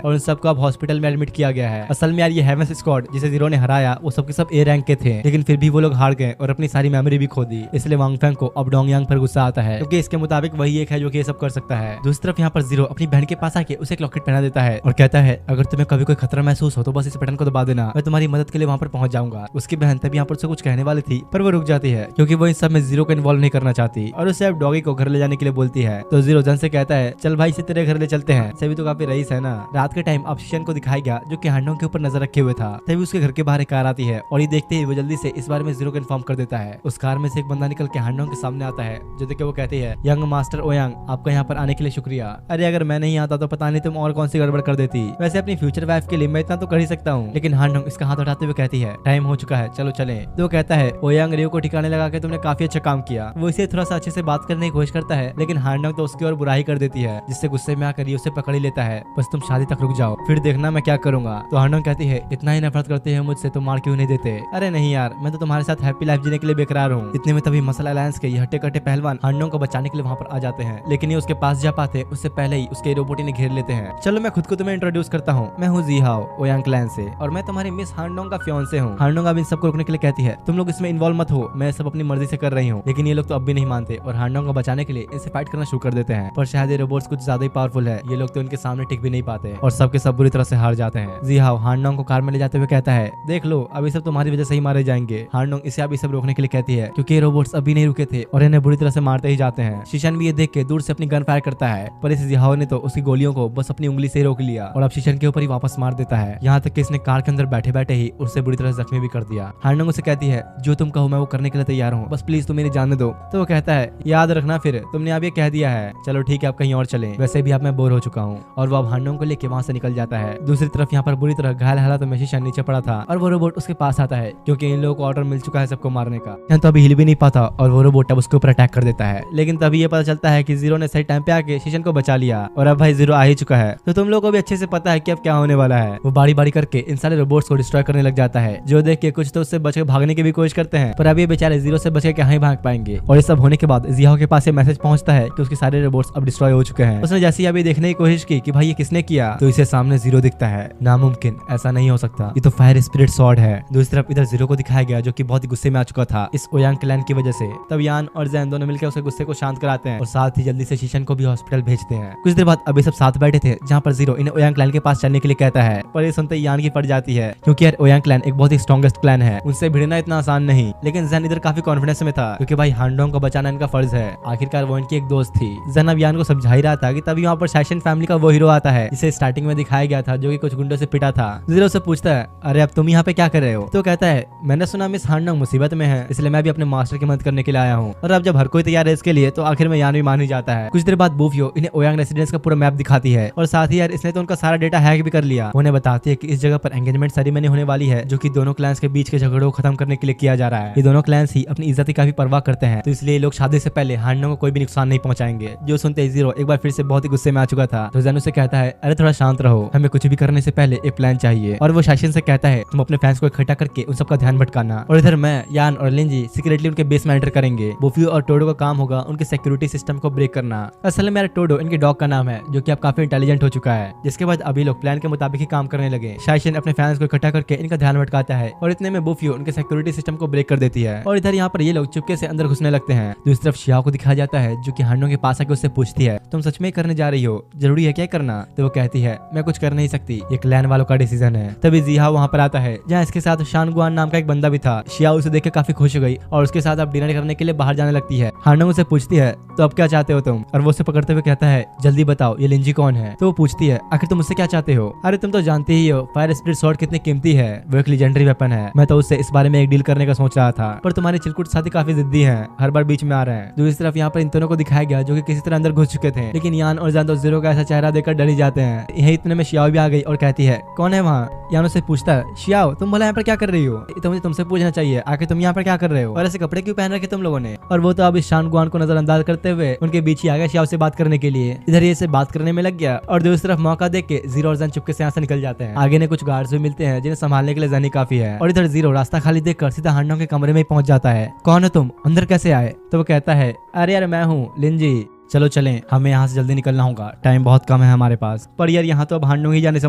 और उन सबको अब हॉस्पिटल में एडमिट किया गया है। असल में यार ये हेवेंस स्क्वाड जिसे जीरो ने हराया वो सबके सब ए रैंक के थे, लेकिन फिर भी वो लोग हार गए और अपनी सारी मेमोरी भी खो दी। इसलिए वांगफेंग को अब डोंग यांग पर गुस्सा आता है क्योंकि इसके मुताबिक वही एक है जो कि ये सब कर सकता है। दूसरी तरफ यहाँ पर जीरो अपनी बहन के पास आके उसे एक लॉकेट पहना देता है और कहता है, अगर तुम्हें कभी कोई खतरा महसूस हो तो बस इस बटन को दबा देना, मैं तुम्हारी मदद के लिए वहाँ पर पहुंच जाऊंगा। उसकी बहन तभी यहाँ पर उसे कुछ कहने वाली थी पर वो रुक जाती है क्योंकि वो इन सब में जीरो को इन्वॉल्व नहीं करना चाहती और उसे अब डॉगी को घर ले जाने के लिए बोलती है। तो जीरो जन से कहता है, चल भाई इसे तेरे घर ले चलते हैं, सभी तो काफी रईस है ना। रात के टाइम अब शीशन को दिखाया गया जो कि हांडोंग के ऊपर नजर रखे हुए था। तभी उसके घर के बाहर एक कार आती है और ये देखते ही वो जल्दी से इस बारे में जीरो को इन्फॉर्म कर देता है। उस कार में से एक बंदा निकल के हांडोंग के सामने आता है जो देख के वो कहती है, यंग मास्टर ओयांग आपका यहाँ पर आने के लिए शुक्रिया। अरे अगर मैं नहीं आता तो पता नहीं तुम और कौन सी गड़बड़ कर देती। वैसे अपनी फ्यूचर वाइफ के लिए मैं इतना तो कर ही सकता हूँ। लेकिन हांडोंग इसका हाथ उठाते हुए कहती है, टाइम हो चुका है, चलो चले। तो कहता है, ओयांग रियो को ठिकाने लगा के तुमने काफी अच्छा काम किया। वो इसे थोड़ा सा अच्छे से बात करने की कोशिश करता है, लेकिन हांडोंग तो उसकी ओर बुराई कर देती है, जिससे गुस्से में आकर उसे पकड़ ही लेता है। बस तुम शादी तक रुक जाओ, फिर देखना मैं क्या करूंगा। तो हांडोंग कहती है, इतना ही नफरत करते हैं मुझसे तो मार क्यों नहीं देते? अरे नहीं यार, मैं तो तुम्हारे साथ हैप्पी लाइफ जीने के लिए बेकरार हूँ। इतने में तभी मसल अलायंस के हट्टे कट्टे पहलवान हांडोंग को बचाने के लिए वहाँ पर आ जाते हैं, लेकिन ये उसके पास जा पाते उससे पहले ही उसके रोबोटी ने घेर लेते हैं। चलो मैं खुद को तुम्हें इंट्रोड्यूस करता हूँ, मैं हूँ जी हाओ ओयांग क्लैन से और मैं तुम्हारी मिस हांडोंग का फियांसे हूँ। हांडोंग अब इन सबको रोकने के लिए कहती है, तुम लोग इसमें इन्वॉल्व मत हो, मैं सब अपनी मर्जी से कर रही हूँ। लेकिन ये लोग तो अब भी नहीं मानते और हांडोंग को बचाने के लिए इनसे फाइट करना शुरू कर देते हैं। पर शायद ये रोबोट्स कुछ ज्यादा ही पावरफुल है, ये लोग तो इनके सामने टिक भी नहीं पाते और सबके सब बुरी तरह से हार जाते हैं। जी हाओ हांडोंग को कार में ले जाते हुए कहता है, देख लो अभी सब तुम्हारी वजह से ही मारे जाएंगे। हांडोंग इसे अभी सब रोकने के लिए कहती है क्योंकि रोबोट्स अभी नहीं रुके थे और इन्हें बुरी तरह से मारते ही जाते हैं। शीशन भी ये देख के दूर से अपनी गन फायर करता है, पर इस जिहाओ ने तो उसकी गोलियों को बस अपनी उंगली से रोक लिया और अब शीशन के ऊपर ही वापस मार देता है। यहाँ तक कि इसने कार के अंदर बैठे बैठे ही उससे बुरी तरह जख्मी भी कर दिया। हांडोंग उसे कहती है, जो तुम कहो मैं वो करने के लिए तैयार हूँ, बस प्लीज तुम मेरी जाने दो। तो वो कहता है, याद रखना फिर तुमने अब ये कह दिया है, चलो ठीक है आप कहीं और चलें, वैसे भी अब मैं बोर हो चुका हूँ। और वो अब हांडोंग को लेके वहाँ से निकल जाता है। दूसरी तरफ यहाँ पर बुरी तरह घायल हालत में शीशन नीचे पड़ा था और वो रोबोट उसके पास आता है क्योंकि इन लोगों को ऑर्डर मिल चुका है सबको मारने का। यहाँ तो अभी हिल भी नहीं पाता और वो रोबोट अब उसके ऊपर अटैक कर देता है। लेकिन तभी ये पता चलता है कि जीरो ने सही टाइम पे आके शीशन को बचा लिया और अब भाई जीरो आ ही चुका है। तो तुम लोगों को भी अच्छे से पता है कि अब क्या होने वाला है। वो बारी बारी करके इन सारे रोबोट्स को डिस्ट्रॉय करने लग जाता है, जो देख के कुछ तो उससे बच के भागने की भी कोशिश करते हैं, पर अब ये बेचारे जीरो से बच के कहाँ ही भाग पाएंगे। और ये सब होने के बाद जिहाओ के पास ये मैसेज पहुंचता है कि उसके सारे रोबोट्स अब डिस्ट्रॉय हो चुके हैं। उसने जैसे ही अभी देखने की कोशिश की कि भाई ये किसने किया, तो इसे सामने जीरो दिखता है। नामुमकिन, ऐसा नहीं हो सकता, ये तो फायर स्पिरिट स्वॉर्ड है। दूसरी तरफ इधर जीरो को दिखाया गया जो कि बहुत ही गुस्से में आ चुका था इस ओयांग क्लैन की वजह से। तब यान और जैन दोनों मिलकर उसके गुस्से को शांत कराते हैं और साथ ही जल्दी से शीशन को भी हॉस्पिटल भेजते हैं। कुछ देर बाद अभी सब साथ बैठे थे जहाँ पर जीरो इन्हें ओयांग क्लैन के पास चलने के लिए कहता है, पर ये सुनते यान की पड़ जाती है क्योंकि यार ओयांग क्लैन एक बहुत ही स्ट्रॉन्गेस्ट क्लैन है, उनसे भिड़ना इतना आसान नहीं। लेकिन जैन इधर काफी कॉन्फिडेंस में था क्योंकि भाई हांडोंग को बचाना इनका फर्ज है, आखिरकार वो इनकी एक दोस्त थी। जैन अब यान को समझा ही रहा था कि तभी वहाँ पर शाइशन फैमिली का वो हीरो आता है जिसे स्टार्टिंग में दिखाया गया था, जो कि कुछ गुंडों से पिटा था। जीरो से पूछता है, अरे अब तुम यहाँ पे क्या कर रहे हो? तो कहता है, मैंने सुना मिस हांडोंग मुसीबत में है, इसलिए मैं भी अपने मास्टर की मदद करने के लिए आया हूँ। और अब जब हर कोई तैयार है इसके लिए तो आखिर में यान भी मान ही जाता है। कुछ देर बाद बूफियो इन्हें ओयांग रेसिडेंस का पूरा मैप दिखाती है और साथ ही यार इसने तो उनका सारा डेटा हैक भी कर लिया। उन्हें बताती है कि इस जगह पर एंगेजमेंट सेरेमनी होने वाली है जो कि दोनों क्लैंस के बीच के झगड़ों को खत्म करने के लिए किया जा रहा है। ये दोनों क्लैंस ही अपनी इज्जत की काफी परवाह करते हैं, तो इसलिए लोग शादी से पहले हांडोंग को कोई भी नुकसान नहीं पहुंचाएंगे। जो सुनते ही जीरो एक बार फिर से बहुत ही गुस्से में आ चुका था। तो जेन उसे कहता है, अरे थोड़ा शांत रहो, हमें कुछ भी करने से पहले एक प्लान चाहिए। और वो शासन से कहता है, तुम अपने फैंस को इकट्ठा करके उन सबका ध्यान भटकाना, और इधर मैं, यान और लिंजी सीक्रेटली उनके बेस में एंटर करेंगे। बुफी और टोडो का काम होगा उनके सिक्योरिटी सिस्टम को ब्रेक करना। असल में मेरा टोडो इनके डॉग का नाम है, जो कि अब काफी इंटेलिजेंट हो चुका है। जिसके बाद अभी लोग प्लान के मुताबिक ही काम करने लगे। शासन अपने फैंस को इकट्ठा करके इनका ध्यान भटकाता है और इतने में बुफी उनके सिक्योरिटी सिस्टम को ब्रेक कर देती है। और इधर यहाँ पर ये लोग चुपके से अंदर घुसने लगते हैं। दूसरी तरफ शियाओ को दिखाया जाता है, जो कि हांडोंग के पास आके उससे पूछती है, तुम सच में करने जा रही हो? जरूरी है क्या करना? तो वो कहती है, मैं कुछ कर नहीं सकती, ये क्लैन वालों का डिसीजन है। तभी जिहाओ वहाँ पर आता है, जहाँ इसके साथ शानगुआन नाम का एक बंदा भी था। शियाओ उसे देख के काफी खुश हो गई और उसके साथ अब डिनर करने के लिए बाहर जाने लगती है। हांडोंग उसे पूछती है, तो अब क्या चाहते हो तुम? और वो उसे पकड़ते हुए कहता है, जल्दी बताओ, ये लिंजी कौन है? तो वो पूछती है, आखिर तुम मुझसे क्या चाहते हो? अरे तुम तो जानते ही हो फायर स्पिरिट स्वॉर्ड कितनी कीमती है, वो एक लेजेंडरी वेपन है। मैं तो उससे इस बारे में एक डील करने का सोच रहा था, पर तुम्हारे चिलकुट साथी काफी जिद्दी हैं, हर बार बीच में आ रहे हैं। दूसरी तरफ यहाँ पर इन दोनों को दिखाया गया, जो कि किसी तरह अंदर घुस चुके थे, लेकिन यान और जान तो जीरो का ऐसा चेहरा देखकर डर ही जाते हैं। यही इतने में शियाओ भी आ गई और कहती है, कौन है वहाँ? यान उससे पूछता है, शियाओ तुम भला यहाँ पर क्या कर रही हो? तो मुझे तुमसे पूछना चाहिए, आखिर तुम यहाँ पर क्या कर रहे हो और ऐसे कपड़े क्यों पहन रखे तुम लोगों ने? और वो तो अब इस शानगुआन को नजरअंदाज करते हुए उनके बीच ही आ गया शियाओ से बात करने के लिए। इधर ये से बात करने में लग गया और दूसरी तरफ मौका देख के जीरो और जन चुपके से यहाँ से निकल जाते हैं। आगे ने कुछ गार्ड्स भी मिलते हैं जिन्हें संभालने के लिए जनी काफी है। और इधर जीरो रास्ता खाली देखकर सीधा हांडोंग के कमरे में पहुंच जाता है। कौन हो तुम? अंदर कैसे आए? तो वो कहता है, अरे यार मैं हूँ लिंजी, चलो चलें, हमें यहाँ से जल्दी निकलना होगा, टाइम बहुत कम है हमारे पास। पर यार यहाँ तो अब हांडोंग ही जाने से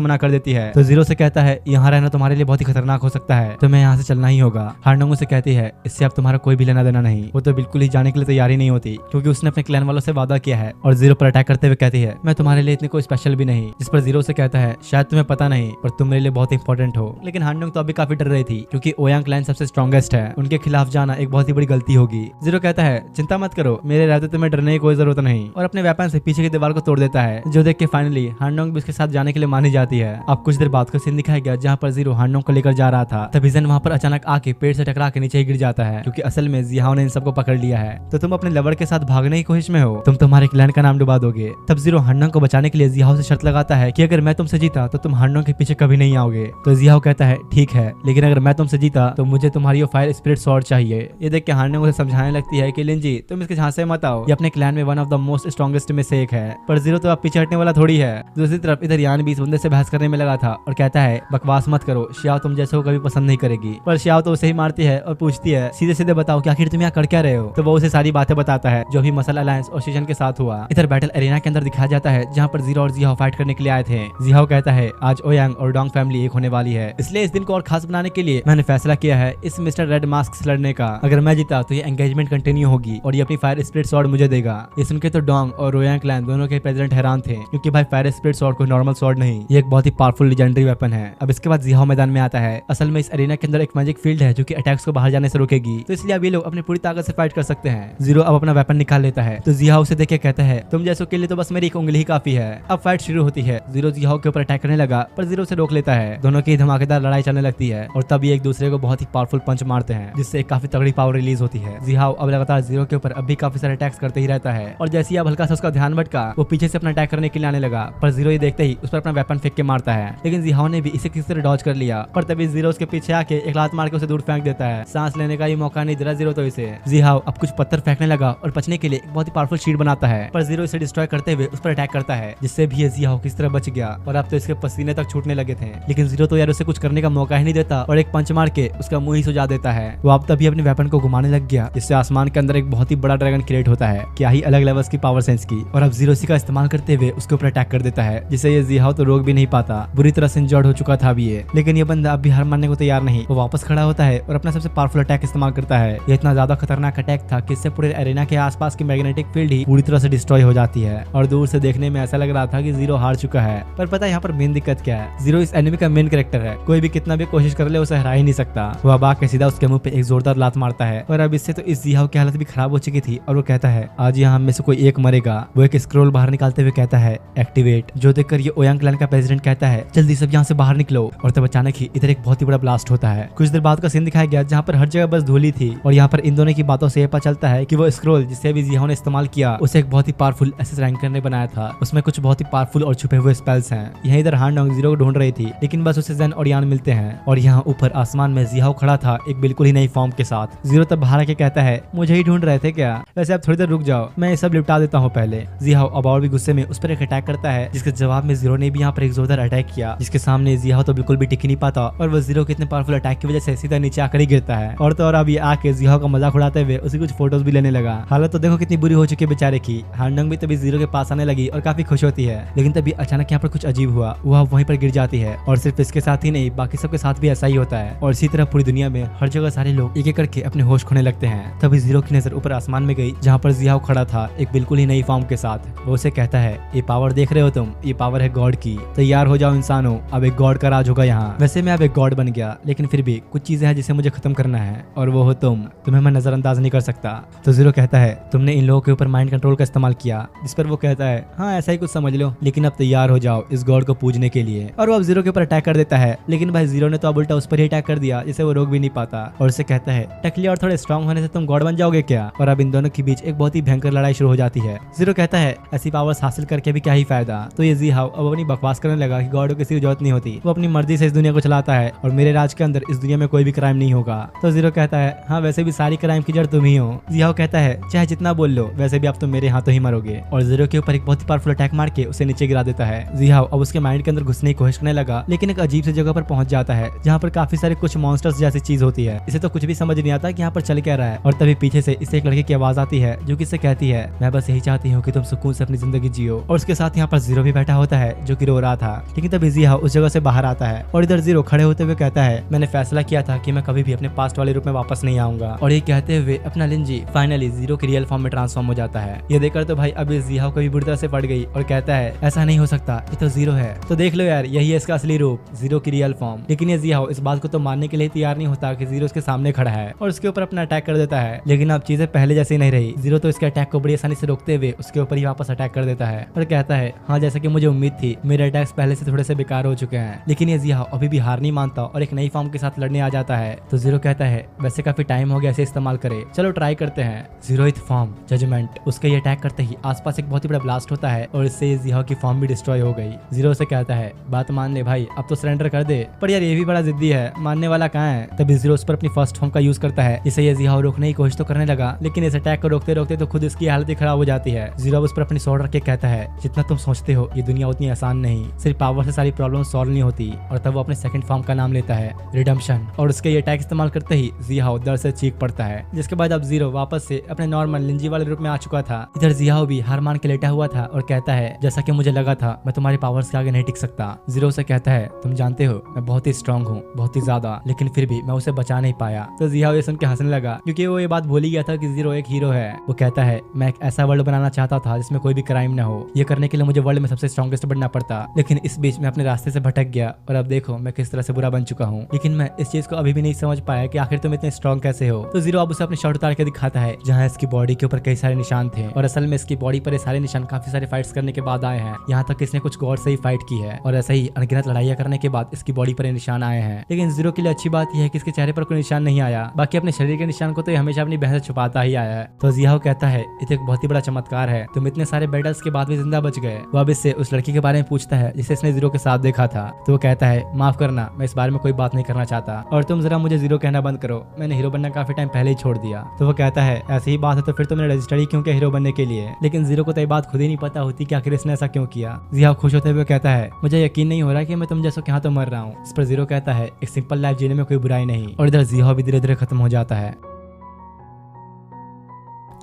मना कर देती है। तो जीरो से कहता है, यहाँ रहना तुम्हारे लिए बहुत ही खतरनाक हो सकता है, तुम्हें यहाँ से चलना ही होगा। हांडोंग उसे कहती है, इससे अब तुम्हारा कोई भी लेना देना नहीं। वो तो बिल्कुल ही जाने के लिए तैयार ही नहीं होती, क्योंकि उसने अपने क्लैन वालों से वादा किया है। और जीरो पर अटैक करते हुए कहती है, मैं तुम्हारे लिए इतनी कोई स्पेशल भी नहीं। जिस पर जीरो से कहता है, शायद तुम्हें पता नहीं, पर तुम मेरे लिए बहुत इंपॉर्टेंट हो। लेकिन हांडोंग तो अभी काफी डर रही थी, क्योंकि ओयांग क्लैन सबसे स्ट्रॉन्गेस्ट है, उनके खिलाफ जाना एक बहुत ही बड़ी गलती होगी। जीरो कहता है, चिंता मत करो, मेरे रहते तुम्हें डरने की कोई जरूरत नहीं, और अपने वेपन से पीछे की दीवार को तोड़ देता है, जो देख के फाइनली हांडोंग भी उसके साथ जाने के लिए मानी जाती है। अब कुछ देर बाद का सीन दिखाया गया, जहाँ पर जीरो हांडोंग को लेकर जा रहा था। तभी जन वहाँ पर अचानक आके पेड़ से टकरा के नीचे ही गिर जाता है, क्योंकि असल में जिहाओ ने इन सबको पकड़ लिया है। तो तुम अपने लवर के साथ भागने की कोशिश में हो, तुम तुम्हारे क्लैन का नाम डुबा दोगे। तब जीरो हांडोंग को बचाने के लिए जिहाओ से शर्त लगाता है कि अगर मैं तुमसे जीता तो तुम हांडोंग के पीछे कभी नहीं आओगे। तो जिहाओ कहता है, ठीक है, लेकिन अगर मैं तुमसे जीता तो मुझे तुम्हारी वो फायर स्पिरिट स्वॉर्ड चाहिए। ये देख के हांडोंग उसे समझाने लगती है कि लिंजी तुम इसके झांसे मत आओ, ये अपने क्लैन में one of the most strongest में से एक है। पर जीरो तो अब पीछे हटने वाला थोड़ी है। दूसरी तरफ इधर यान भी इस बंदे से बहस करने में लगा था और कहता है, बकवास मत करो, शियाओ तुम जैसे को कभी पसंद नहीं करेगी। पर शियाओ तो उसे ही मारती है और पूछती है, सीधे सीधे बताओ कि आखिर तुम यहाँ कर क्या रहे हो? तो वो उसे सारी बातें बताता है जो भी मसल अलायंस और शीशन के साथ हुआ। इधर बैटल एरिना के अंदर दिखाया जाता है, जहाँ पर जीरो और जिहाओ फाइट करने के लिए आए थे। जिहाओ कहता है, आज ओयांग और डोंग फैमिली एक होने वाली है, इसलिए इस दिन को और खास बनाने के लिए मैंने फैसला किया है इस मिस्टर रेड मास्क से लड़ने का। अगर मैं जीता तो ये एंगेजमेंट कंटिन्यू होगी और ये अपनी फायर स्पिरिट स्वॉर्ड मुझे देगा। ये सुनकर तो डोंग और ओयांग क्लैन दोनों के प्रेसिडेंट हैरान थे, क्योंकि भाई फायर स्पिरिट स्वॉर्ड कोई नॉर्मल स्वॉर्ड नहीं, ये एक बहुत ही पावरफुल लेजेंडरी वेपन है। अब इसके बाद जिहाओ मैदान में आता है। असल में इस एरिना के अंदर एक मैजिक फील्ड है जो कि अटैक्स को बाहर जाने से रोकेगी, तो इसलिए अब ये लोग अपनी पूरी ताकत से फाइट कर सकते हैं। जीरो अब अपना वेपन निकाल लेता है, तो जिहाओ उसे देख के कहता है, तुम जैसों के लिए तो बस मेरी एक उंगली ही काफी है। अब फाइट शुरू होती है। जीरो जिहाओ के ऊपर अटैक करने लगा, पर जीरो से रोक लेता है। दोनों की धमाकेदार लड़ाई चलने लगती है और तब ये एक दूसरे को बहुत ही पावरफुल पंच मारते हैं, जिससे काफी तगड़ी पावर रिलीज होती है। जिहाओ अब लगातार जीरो के ऊपर अब भी काफी सारे अटैक्स करते ही रहता है, और जैसे ही अब हल्का सा उसका ध्यान भटका, वो पीछे से अपना अटैक करने के लिए आने लगा। पर जीरो ये देखते ही उस पर अपना वेपन फेंक के मारता है, लेकिन जिहाओ ने भी इसे किसी तरह डॉज कर लिया। पर तभी जीरो उसके पीछे आके एक लात मार के उसे दूर फेंक देता है। सांस लेने का ये मौका नहीं दे रहा जीरो तो इसे। जिहाओ अब कुछ पत्थर फेंकने लगा और बचने के लिए एक बहुत ही पावरफुल शील्ड बनाता है, पर जीरो इसे डिस्ट्रॉय करते हुए उस पर अटैक करता है, जिससे भी ये जिहाओ किस तरह बच गया। और अब तो इसके पसीने तक छूटने लगे थे, लेकिन जीरो तो यार उसे कुछ करने का मौका ही नहीं देता और एक पंच मार के उसका मुंह ही सुझा देता है। वो अब तभी अपने वेपन को घुमाने लग गया, जिससे आसमान के अंदर एक बहुत ही बड़ा ड्रैगन क्रिएट होता है। क्या ही अलग लेवल्स की पावर सेंस की। और अब जीरो इसी का इस्तेमाल करते हुए उसके ऊपर अटैक कर देता है, जिससे ये जिहाओ तो रोक भी नहीं पाता। बुरी तरह से इंजर्ड हो चुका था अभी ये, लेकिन ये बंदा अब भी हार मानने को तैयार नहीं। वो वापस खड़ा होता है और अपना सबसे पावरफुल अटैक इस्तेमाल करता है। ये इतना ज्यादा खतरनाक अटैक था कि इससे पूरे एरिना के आसपास की मैग्नेटिक फील्ड ही पूरी तरह से डिस्ट्रॉय हो जाती है, और दूर से देखने में ऐसा लग रहा था कि जीरो हार चुका है। पर पता है यहाँ पर मेन दिक्कत क्या है? जीरो इस एनिमे का मेन कैरेक्टर है, कोई भी कितना भी कोशिश कर ले उसे हरा ही नहीं सकता। वो अब आके सीधा उसके मुंह पे एक जोरदार लात मारता है, और अब इससे तो इस जिहाओ की हालत भी खराब हो चुकी थी। और वो कहता है, आज यहाँ में से कोई एक मरेगा। वो एक स्क्रोल बाहर निकालते हुए कहता है, एक्टिवेट। जो देखकर ये ओयांग क्लैन का प्रेसिडेंट कहता है, जल्दी सब यहाँ से बाहर निकलो। और तब अचानक ही इधर एक बहुत ही बड़ा ब्लास्ट होता है। कुछ देर बाद का सीन दिखाया गया, जहाँ पर हर जगह बस धूली थी, और यहाँ पर इन दोनों की बातों से ये पता चलता है कि वो स्क्रोल जिसे भी जिहाओ ने इस्तेमाल किया, उसे एक बहुत ही पावरफुल एसएस रैंकर ने बनाया था। उसमें कुछ बहुत ही पावरफुल और छुपे हुए स्पेल्स हैं। यहीं इधर हांडोंग जीरो को ढूंढ रही थी, लेकिन बस उसे जेन और यान मिलते हैं। और यहाँ ऊपर आसमान में जिहाओ खड़ा था एक बिल्कुल ही नई फॉर्म के साथ। जीरो तब बाहर आके कहता है, मुझे ही ढूंढ रहे थे क्या? वैसे आप थोड़ी देर रुक जाओ, मैं ये सब निपटा देता हूँ पहले। जियाओ अब और भी गुस्से में उस पर एक अटैक करता है, जिसके जवाब में जीरो ने भी यहाँ पर एक जोरदार अटैक किया, जिसके सामने जियाओ तो बिल्कुल भी टिक नहीं पाता और वो जीरो के इतने पावरफुल अटैक की वजह से सीधा नीचे आकर ही गिरता है। और तो और अब ये आके जियाओ का मजाक उड़ाते हुए उसे कुछ फोटोज भी लेने लगा। हालत तो देखो कितनी बुरी हो चुकी है बेचारे की। हानडंग भी तभी जीरो के पास आने लगी और काफी खुश होती है, लेकिन तभी अचानक यहाँ पर कुछ अजीब हुआ, वह वहीं पर गिर जाती है। और सिर्फ इसके साथ ही नहीं, बाकी सबके साथ भी ऐसा ही होता है। और इसी तरह पूरी दुनिया में हर जगह सारे लोग एक एक करके अपने होश खोने लगते हैं। तभी जीरो की नजर ऊपर आसमान में गई, जहाँ पर जियाओ खड़ा था एक बिल्कुल ही नई फॉर्म के साथ। वो उसे कहता है, ये पावर देख रहे हो तुम, ये पावर है गॉड की। तैयार हो जाओ इंसानों, अब एक गॉड का राज होगा यहाँ। वैसे मैं अब एक गॉड बन गया, लेकिन फिर भी कुछ चीजें हैं जिसे मुझे खत्म करना है, और वो हो तुम्हें मैं नजरअंदाज नहीं कर सकता। तो जीरो कहता है, तुमने इन लोगों के ऊपर माइंड कंट्रोल का इस्तेमाल किया। जिस पर वो कहता है, हाँ ऐसा ही कुछ समझ लो, लेकिन अब तैयार हो जाओ इस गॉड को पूजने के लिए। और वो अब जीरो के ऊपर अटैक कर देता है, लेकिन भाई जीरो ने तो अब उल्टा उस पर ही अटैक कर दिया, जिसे वो रोक भी नहीं पाता। और उसे कहता है, टकली और थोड़े स्ट्रॉन्ग होने से तुम गॉड बन जाओगे क्या? और अब इन दोनों के बीच एक बहुत ही भयंकर लड़ाई शुरू हो जाती है। जीरो कहता है, ऐसी पावर्स हासिल करके भी क्या ही फायदा। तो ये जियाओ अब अपनी बकवास करने लगा कि गॉड को किसी की जरूरत नहीं होती, वो अपनी मर्जी से इस दुनिया को चलाता है और मेरे राज के अंदर इस दुनिया में कोई भी क्राइम नहीं होगा। तो जीरो कहता है, हाँ वैसे भी सारी क्राइम की जड़ तुम ही हो। जियाओ कहता है, चाहे जितना बोल लो, वैसे भी आप तो मेरे हाथों ही मरोगे। और जीरो के ऊपर एक बहुत ही पावरफुल अटैक मार के उसे नीचे गिरा देता है। जियाओ अब उसके माइंड के अंदर घुसने की कोशिश करने लगा, लेकिन एक अजीब सी जगह पर पहुंच जाता है, जहाँ पर काफी सारे कुछ मॉन्स्टर्स जैसी चीज होती है। इसे तो कुछ भी समझ नहीं आता कि यहाँ पर चल क्या रहा है। और तभी पीछे से इसे एक लड़के की आवाज आती है, जो कि इसे कहती है, मैं बस यही चाहती हूँ कि तुम सुकून से अपनी जिंदगी जियो। और उसके साथ यहाँ पर जीरो भी बैठा होता है, जो कि रो रहा था। लेकिन तभी जियाओ उस जगह से बाहर आता है, और इधर जीरो खड़े होते हुए कहता है, मैंने फैसला किया था कि मैं कभी भी अपने पास्ट वाले रूप में वापस नहीं आऊंगा। और ये कहते हुए अपना लिंजी फाइनली जीरो के रियल फॉर्म में ट्रांसफॉर्म हो जाता है। ये देखकर तो भाई अभी जियाओ को भी बुरी तरह से पड़ गई और कहता है, ऐसा नहीं हो सकता, ये तो जीरो है। तो देख लो यार, यही है इसका असली रूप, जीरो की रियल फॉर्म। लेकिन ये जियाओ इस बात को तो मानने के लिए तैयार नहीं होता कि जीरो उसके सामने खड़ा है और उसके ऊपर अपना अटैक कर देता है। लेकिन अब चीजें पहले जैसी नहीं रही। जीरो तो इसके अटैक को बड़ी आसानी से रोकते हुए उसके ऊपर ही वापस अटैक कर देता है और कहता है, हाँ जैसा कि मुझे उम्मीद थी, मेरे अटैक्स पहले से थोड़े से बेकार हो चुके हैं। लेकिन ये जियाओ अभी भी हार नहीं मानता और एक नई फॉर्म के साथ लड़ने आ जाता है। तो जीरो कहता है, वैसे काफी टाइम हो गया इसे इस्तेमाल करे, चलो ट्राई करते हैं। Zeroth form judgement. उसके ये अटैक करते ही आसपास एक बहुत ही बड़ा ब्लास्ट होता है और इससे जियाओ की फॉर्म भी डिस्ट्रॉय हो गई। जीरो से कहता है, बात मान ले भाई, अब तो सरेंडर कर दे। पर यार ये भी बड़ा जिद्दी है, मानने वाला कहाँ है। तभी जीरो उस पर अपनी फर्स्ट फॉर्म का यूज करता है, जिसे ये जियाओ रोकने की कोशिश तो करने लगा, लेकिन इस अटैक को रोकते रोकते तो खुद इसकी हालत ही खराब हो जाती है। जीरो उस पर अपनी स्वॉर्ड रख के कहता है, जितना तुम सोचते हो ये दुनिया उतनी आसान नहीं, सिर्फ पावर से सारी प्रॉब्लम सॉल्व नहीं होती। और तब वो अपने सेकंड फॉर्म का नाम लेता है, रिडेम्पशन। और उसके ये अटैक इस्तेमाल करते ही जियाओ दर्द से चीख पड़ता है, जिसके बाद अब जीरो वापस से अपने नॉर्मल लिंजी वाले रूप में आ चुका था। इधर जियाओ भी हार मान के लेटा हुआ था और कहता है, जैसा कि मुझे लगा था, मैं तुम्हारी पावर्स के आगे नहीं टिक सकता। जीरो से कहता है, तुम जानते हो मैं बहुत ही स्ट्रांग हूँ, बहुत ही ज्यादा, लेकिन फिर भी मैं उसे बचा नहीं पाया। तो जियाओ ये सुन के हंसने लगा, क्योंकि वो ये बात भूल ही गया था कि जीरो एक हीरो है। वो कहता है, मैं एक ऐसा वर्ल्ड बनाना चाहता था जिसमें कोई भी क्राइम न हो। ये करने के लिए मुझे वर्ल्ड में सबसे स्ट्रॉन्गेस्ट बनना पड़ता, लेकिन इस बीच में अपने रास्ते से भटक गया और अब देखो मैं किस तरह से बुरा बन चुका हूँ। लेकिन मैं इस चीज को अभी भी नहीं समझ पाया कि आखिर तुम इतने स्ट्रॉन्ग कैसे हो। तो जीरो अब उसे अपनी शर्ट उतार के दिखाता है, जहाँ इसकी बॉडी के ऊपर कई सारे निशान थे, और असल में इसकी बॉडी पर ये सारे निशान काफी सारे फाइट्स करने के बाद आए हैं। यहाँ तक इसने कुछ गॉड से ही फाइट की है, और ऐसा ही अनगिनत लड़ाइयाँ करने के बाद इसकी बॉडी पर निशान आए हैं। लेकिन जीरो के लिए अच्छी बात यह है कि इसके चेहरे पर कोई निशान नहीं आया, बाकी अपने शरीर के निशान को तो हमेशा अपनी बहन से छुपाता ही आया है। तो जियाओ कहता है, ये तो एक बहुत ही बड़ा चमत्कार है, तुम इतने सारे बैटल्स के बाद भी जिंदा बच गए। वो अब इससे उस लड़की के बारे में पूछता है जिसे इसने जीरो के साथ देखा था। तो वो कहता है, माफ करना, मैं इस बारे में कोई बात नहीं करना चाहता, और तुम जरा मुझे जीरो कहना बंद करो, मैंने हीरो बनना काफी टाइम पहले ही छोड़ दिया। तो वो कहता है, ऐसी ही बात है तो फिर तुमने रजिस्टर ही क्यों किया हीरो बनने के लिए। लेकिन जीरो को तो ये बात खुद ही नहीं पता होती कि आखिर इसने ऐसा क्यों किया। जियाओ खुश होते हुए कहता है, मुझे यकीन नहीं हो रहा कि मैं तुम जैसों के यहाँ तो मर रहा हूँ। इस पर जीरो कहता है, एक सिंपल लाइफ जीने में कोई बुराई नहीं। और इधर जियाओ भी धीरे धीरे खत्म हो जाता है।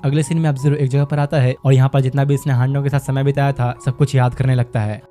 अगले सीन में अब जीरो एक जगह पर आता है और यहाँ पर जितना भी इसने हांडों के साथ समय बिताया था सब कुछ याद करने लगता है।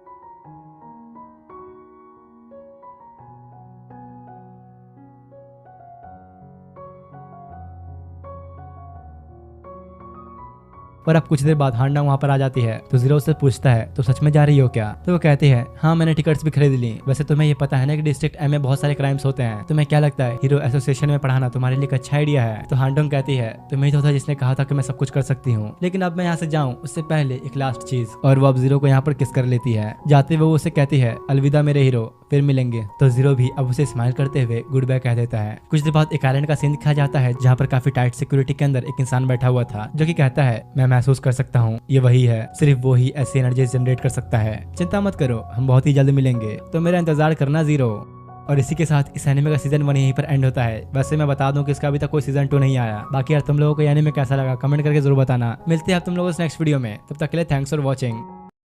और अब कुछ देर बाद हांडा वहाँ पर आ जाती है। तो जीरो से पूछता है, तो सच में जा रही हो क्या? तो वो कहती है, हाँ मैंने टिकट्स भी खरीद ली। वैसे तुम्हें ये पता है ना कि डिस्ट्रिक्ट ए में बहुत सारे क्राइम्स होते हैं, तुम्हें क्या लगता है हीरो एसोसिएशन में पढ़ाना तुम्हारे लिए एक अच्छा आइडिया है? तो हांडोंग कहती है, तुम्हें तो था जिसने कहा था कि मैं सब कुछ कर सकती हूँ, लेकिन अब मैं यहाँ से जाऊँ उससे पहले एक लास्ट चीज। और वो अब जीरो को यहाँ पर किस कर लेती है। जाते हुए वो उसे कहती है, अलविदा मेरे हीरो, फिर मिलेंगे। तो जीरो भी अब उसे स्माइल करते हुए गुड बाय कह देता है। कुछ देर बाद एक आइलैंड का सीन दिखाया जाता है, जहाँ पर काफी टाइट सिक्योरिटी के अंदर एक इंसान बैठा हुआ था, जो कि कहता है, मैं महसूस कर सकता हूँ ये वही है, सिर्फ वो ही ऐसी एनर्जी जनरेट कर सकता है। चिंता मत करो, हम बहुत ही जल्द मिलेंगे, तो मेरा इंतजार करना जीरो। और इसी के साथ इस एनिमे का सीजन 1 यहीं पर एंड होता है। वैसे मैं बता दूं कि इसका अभी तक कोई सीजन 2 नहीं आया। बाकी यार तुम लोगों को ये एनिमे कैसा लगा कमेंट करके जरूर बताना। मिलते हैं अब तुम लोगों से नेक्स्ट वीडियो में, तब तक के लिए थैंक्स फॉर वॉचिंग।